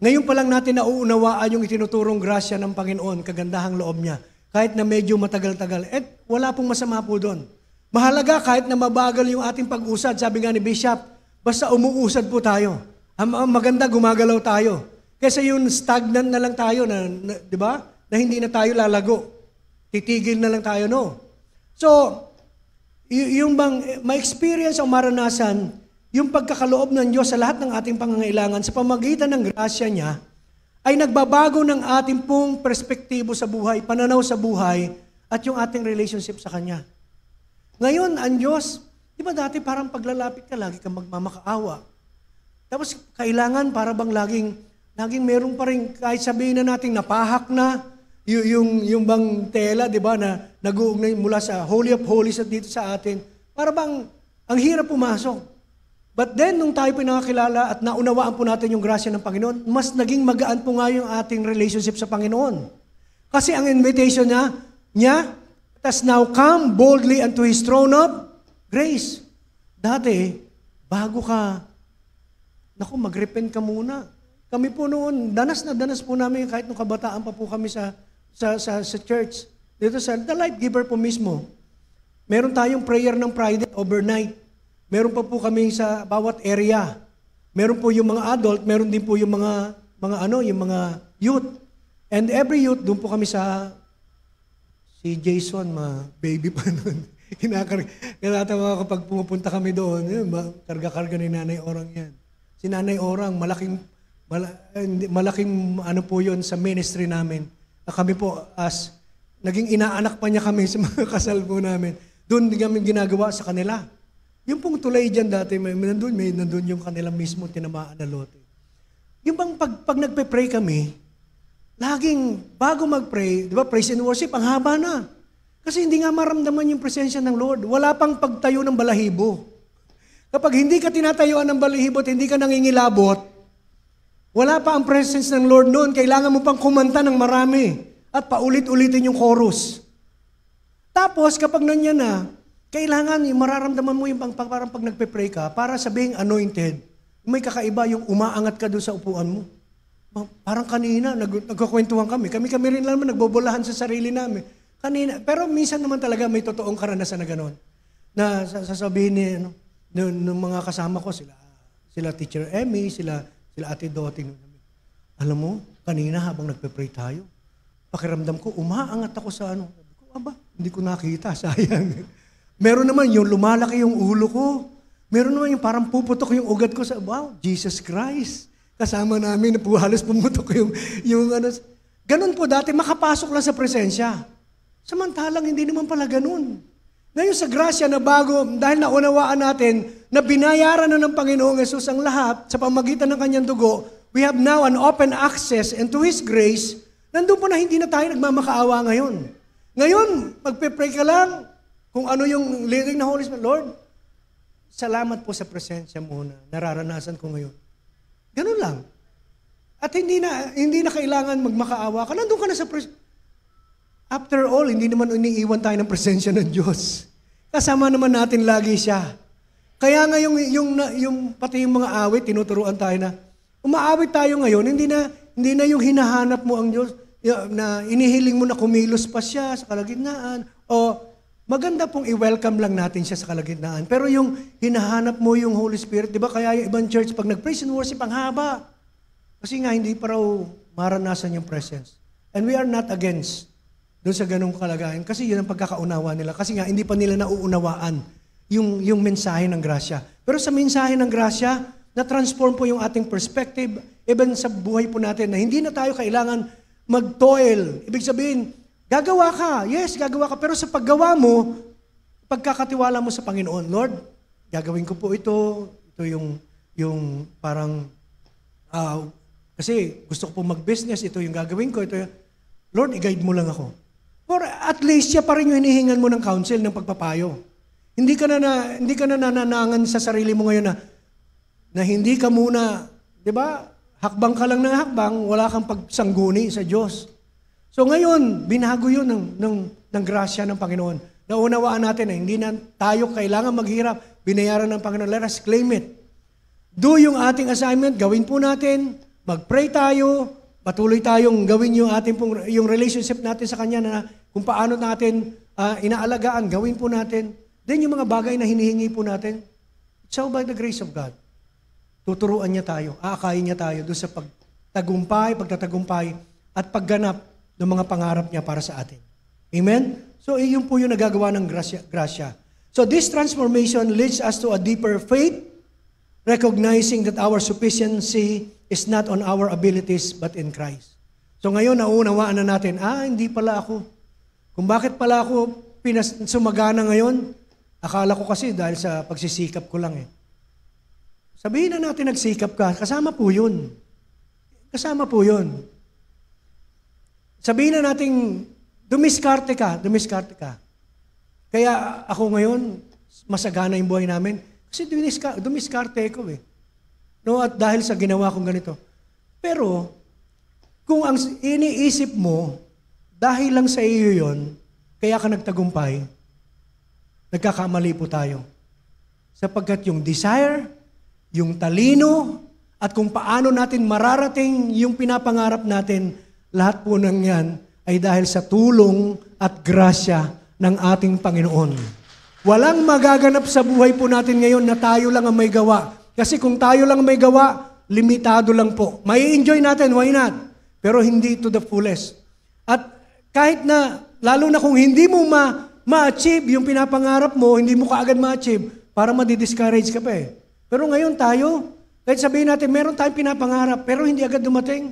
[SPEAKER 1] Ngayon pa lang natin nauunawaan yung itinuturong grasya ng Panginoon, kagandahang loob niya. Kahit na medyo matagal-tagal. At wala pong masama po doon. Mahalaga kahit na mabagal yung ating pag-usad. Sabi nga ni Bishop, basta umuusad po tayo. Maganda gumagalaw tayo. Kasi yung stagnant na lang tayo, di ba? Na hindi na tayo lalago. Titigil na lang tayo, no? So, yung bang ma-experience o maranasan, yung pagkakaloob ng Diyos sa lahat ng ating pangangailangan sa pamagitan ng grasya niya, ay nagbabago ng ating pong perspektibo sa buhay, pananaw sa buhay, at yung ating relationship sa Kanya. Ngayon, ang Diyos, di ba dati parang paglalapit ka, lagi kang magmamakaawa. Tapos kailangan para bang laging meron pa rin, kahit sabihin na natin napahak na, yung bang tela, di ba, na nag-uugnay mula sa Holy of Holies at dito sa atin, para bang ang hirap pumasok. But then, nung tayo po nakakilala at naunawaan po natin yung grasya ng Panginoon, mas naging magaan po nga yung ating relationship sa Panginoon. Kasi ang invitation niya, tas now come boldly unto His throne of grace. Dati, bago ka, mag-repent ka muna. Kami po noon, danas po namin kahit nung kabataan pa po kami sa church. Dito sa The Life Giver po mismo. Meron tayong prayer ng Friday overnight. Meron pa po kami sa bawat area. Meron po yung mga adult, meron din po yung mga youth. And every youth, doon po kami si Jason, baby pa noon. Kinatawa kapag pumupunta kami doon, karga-karga ni Nanay Orang yan. Si Nanay Orang, malaking ano po yun sa ministry namin. Kami po naging inaanak pa niya kami sa mga kasal po namin. Doon kami ginagawa sa kanila. Yung pong tulay dyan dati, nandun yung kanila mismo tinamaan na lote. Yung bang pag nagpe-pray kami, laging bago mag-pray, di ba, praise and worship, ang haba na. Kasi hindi nga maramdaman yung presensya ng Lord. Wala pang pagtayo ng balahibo. Kapag hindi ka tinatayuan ng balahibo at hindi ka nangingilabot, wala pa ang presence ng Lord noon. Kailangan mo pang kumanta ng marami at paulit-ulitin yung chorus. Tapos, kapag nanyan na, kailangan, mararamdaman mo yung parang pag nagpe-pray ka, para sabihing anointed, may kakaiba yung umaangat ka doon sa upuan mo. Parang kanina, nagkukwentuhan kami. Kami rin naman nagbobolahan sa sarili namin. Kanina, pero minsan naman talaga may totoong karanasan na gano'n. Na sasabihin ng mga kasama ko, sila Teacher Emmy, sila Ate Doting. Alam mo, kanina habang nagpe-pray tayo, pakiramdam ko, umaangat ako sa hindi ko nakita, sayang. Meron naman yung lumalaki yung ulo ko. Meron naman yung parang puputok yung ugat ko sa, wow, Jesus Christ. Kasama namin na halos pumutok yung ano. Ganun po dati, makapasok lang sa presensya. Samantalang hindi naman pala ganun. Ngayon sa grasya na bago, dahil naunawaan natin na binayaran na ng Panginoong Yesus ang lahat sa pamagitan ng kanyang dugo, we have now an open access and to His grace, nandun po na hindi na tayo nagmamakaawa ngayon. Ngayon, magpe-pray ka lang kung ano yung leading na Holy Spirit. Lord, salamat po sa presensya mo na nararanasan ko ngayon. Ganun lang. At hindi na kailangan magmakaawa ka. Nandun ka na sa presensya. After all, hindi naman iniiwan tayo ng presensya ng Diyos. Kasama naman natin lagi siya. Kaya nga yung pati yung mga awit, tinuturuan tayo na, umaawit tayo ngayon, hindi na yung hinahanap mo ang Diyos, na inihiling mo na kumilos pa siya sa kalagitnaan, o maganda pong i-welcome lang natin siya sa kalagitnaan. Pero yung hinahanap mo yung Holy Spirit, di ba kaya yung ibang church, pag nag-praise and worship, ang haba. Kasi nga, hindi pa raw maranasan yung presence. And we are not against doon sa ganung kalagayan. Kasi yun ang pagkakaunawa nila. Kasi nga, hindi pa nila nauunawaan yung mensahe ng grasya. Pero sa mensahe ng grasya, na-transform po yung ating perspective, even sa buhay po natin, na hindi na tayo kailangan mag-toil. Ibig sabihin, gagawa ka. Yes, gagawa ka. Pero sa paggawa mo, pagkakatiwala mo sa Panginoon, Lord, gagawin ko po ito. Ito yung parang, kasi gusto ko po mag-business, ito yung gagawin ko. Ito yung, Lord, i-guide mo lang ako. Or at least siya pa rin yung hinihingan mo ng counsel, ng pagpapayo. Hindi ka na nananangan sa sarili mo ngayon na hindi ka muna, di ba, hakbang ka lang ng hakbang, wala kang pagsangguni sa Diyos. So ngayon, binago yun ng grasya ng Panginoon. Naunawaan natin na hindi na tayo kailangan maghirap, binayaran ng Panginoon. Let us claim it. Do yung ating assignment, gawin po natin, mag-pray tayo, patuloy tayong gawin yung relationship natin sa Kanya na kung paano natin inaalagaan, gawin po natin. Then yung mga bagay na hinihingi po natin, it's all by the grace of God. Tuturuan niya tayo, aakayin niya tayo doon sa pagtatagumpay at pagganap ng mga pangarap niya para sa atin. Amen? So yun po yung nagagawa ng grasya. So this transformation leads us to a deeper faith, recognizing that our sufficiency is not on our abilities but in Christ. So ngayon, naunawaan na natin, hindi pala ako. Kung bakit pala ako sumagana ngayon, akala ko kasi dahil sa pagsisikap ko lang eh. Sabihin na natin nagsikap ka, kasama po yun. Kasama po yun. Sabihin na natin, dumiskarte ka. Kaya ako ngayon, masagana yung buhay namin, kasi dumiskarte ko eh. No, at dahil sa ginawa kong ganito. Pero, kung ang iniisip mo, dahil lang sa iyo yun, kaya ka nagtagumpay, nagkakamali po tayo. Sapagkat yung desire, yung talino, at kung paano natin mararating yung pinapangarap natin, lahat po ng yan ay dahil sa tulong at grasya ng ating Panginoon. Walang magaganap sa buhay po natin ngayon na tayo lang ang may gawa. Kasi kung tayo lang may gawa, limitado lang po. May enjoy natin, why not? Pero hindi to the fullest. At kahit na, lalo na kung hindi mo ma-achieve yung pinapangarap mo, hindi mo kaagad ma-achieve, para madi-discourage ka pa eh. Pero ngayon tayo, kahit sabihin natin, meron tayong pinapangarap, pero hindi agad dumating,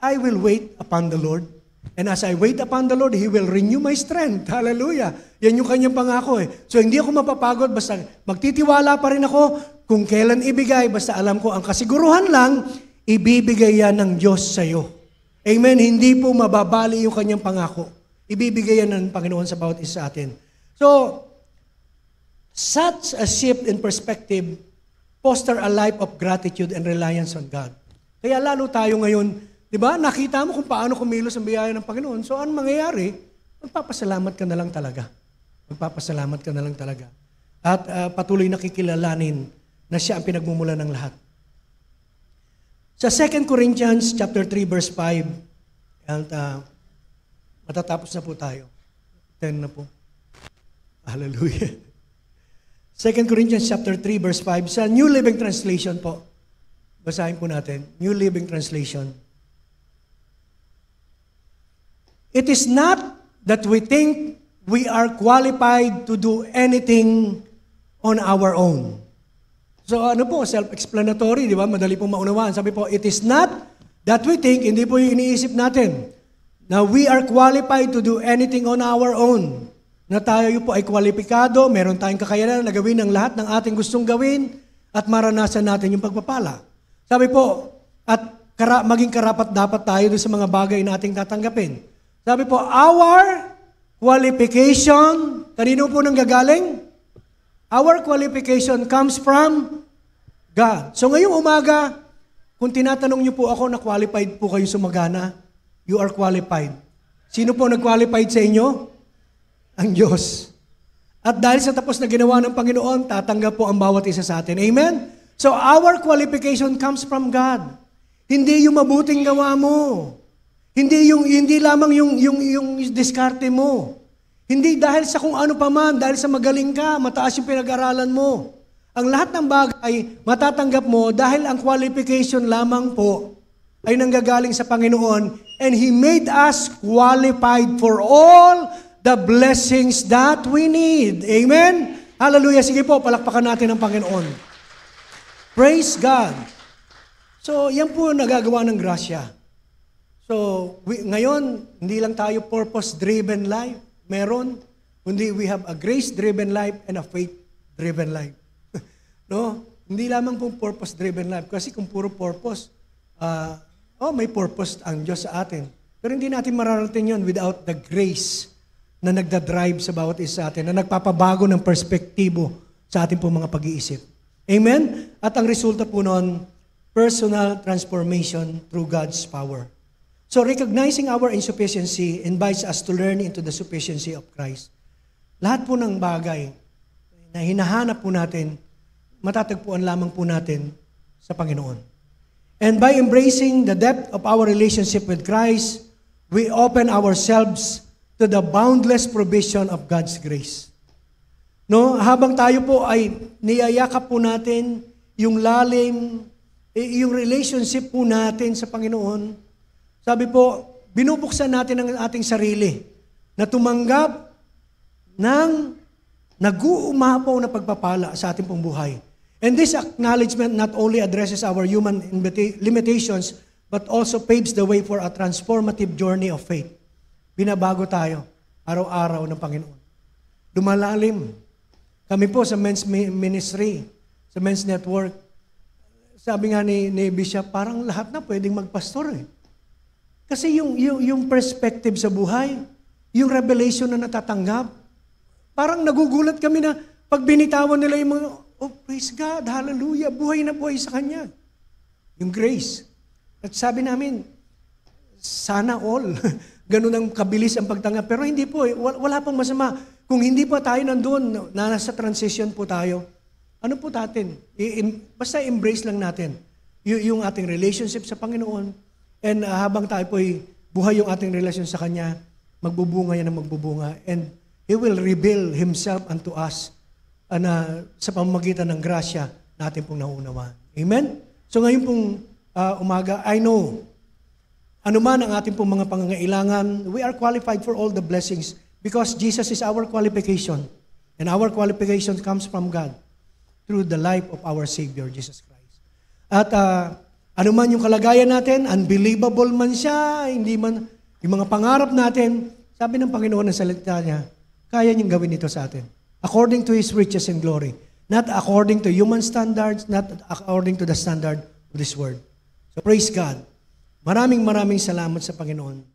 [SPEAKER 1] I will wait upon the Lord. And as I wait upon the Lord, He will renew my strength. Hallelujah. Yan yung kanyang pangako eh. So hindi ako mapapagod, basta magtitiwala pa rin ako kung kailan ibigay, basta alam ko ang kasiguruhan lang, ibibigay yan ng Diyos sa iyo. Amen. Hindi po mababali yung kanyang pangako. Ibibigay yan ng Panginoon sa bawat isa sa atin. So, such a shift in perspective foster a life of gratitude and reliance on God. Kaya lalo tayo ngayon, di ba, nakita mo kung paano kumilos ang biyaya ng Panginoon. So, anong mangyayari? Magpapasalamat ka na lang talaga. Magpapasalamat ka na lang talaga. At patuloy nakikilalanin na siya ang pinagmumula ng lahat. Sa 2 Corinthians chapter 3 verse 5, and matatapos na po tayo. 10 na po. Hallelujah. 2 Corinthians chapter 3 verse 5, sa New Living Translation po. Basahin po natin. New Living Translation. It is not that we think we are qualified to do anything on our own. So ano po, self-explanatory, di ba? Madali pong maunawaan. Sabi po, it is not that we think, hindi po yung iniisip natin, na we are qualified to do anything on our own. Na tayo po ay kwalipikado, meron tayong kakayanan na gawin ang lahat ng ating gustong gawin at maranasan natin yung pagpapala. Sabi po, at maging karapat-dapat tayo doon sa mga bagay na ating tatanggapin. Sabi po, our qualification, kanino po nang gagaling? Our qualification comes from God. So ngayong umaga, kung tinatanong niyo po ako na qualified po kayo sumagana, you are qualified. Sino po nag-qualified sa inyo? Ang Diyos. At dahil sa tapos na ginawa ng Panginoon, tatanggap po ang bawat isa sa atin. Amen? So our qualification comes from God. Hindi yung mabuting gawa mo. Hindi lamang yung diskarte mo. Hindi dahil sa kung ano pa man, dahil sa magaling ka, mataas yung pinag-aralan mo. Ang lahat ng bagay, matatanggap mo dahil ang qualification lamang po ay nanggagaling sa Panginoon, and He made us qualified for all the blessings that we need. Amen? Hallelujah. Sige po, palakpakan natin ang Panginoon. Praise God. So, yan po nagagawa ng grasya. So, ngayon, hindi lang tayo purpose-driven life. Meron. Kundi we have a grace-driven life and a faith-driven life. No? Hindi lamang po purpose-driven life. Kasi kung puro purpose, may purpose ang Diyos sa atin. Pero hindi natin mararating yun without the grace na nagdadrive sa bawat isa sa atin, na nagpapabago ng perspektibo sa ating pong mga pag-iisip. Amen? At ang resulta po noon, personal transformation through God's power. So recognizing our insufficiency invites us to learn into the sufficiency of Christ. Lahat po ng bagay na hinahanap po natin, matatagpuan lamang po natin sa Panginoon. And by embracing the depth of our relationship with Christ, we open ourselves to the boundless provision of God's grace. No, habang tayo po ay niyayakap po natin yung lalim, yung relationship po natin sa Panginoon, sabi po, binubuksan natin ang ating sarili na tumanggap ng nag-uumapaw na pagpapala sa ating pong buhay. And this acknowledgement not only addresses our human limitations, but also paves the way for a transformative journey of faith. Binabago tayo araw-araw ng Panginoon. Lumalalim. Kami po sa men's ministry, sa men's network, sabi nga ni Bishop, parang lahat na pwedeng magpastor eh. Kasi yung perspective sa buhay, yung revelation na natatanggap, parang nagugulat kami na pag binitawan nila yung mga, oh praise God, hallelujah, buhay na buhay sa Kanya. Yung grace. At sabi namin, sana all. Ganun ang kabilis ang pagtanggap. Pero hindi po, wala pong masama. Kung hindi pa tayo nandun, nasa transition po tayo, ano po natin? Basta embrace lang natin yung ating relationship sa Panginoon. And habang tayo po'y buhay yung ating relasyon sa Kanya, magbubunga yan ang magbubunga. And He will reveal Himself unto us sa pamamagitan ng grasya natin pong nauunawaan. Amen? So ngayon pong umaga, I know, anuman ang ating pong mga pangangailangan, we are qualified for all the blessings because Jesus is our qualification. And our qualification comes from God through the life of our Savior, Jesus Christ. At anuman yung kalagayan natin, unbelievable man siya, hindi man, yung mga pangarap natin, sabi ng Panginoon ng salita niya, kaya niyang gawin ito sa atin. According to His riches and glory. Not according to human standards, not according to the standard of this world. So praise God. Maraming salamat sa Panginoon.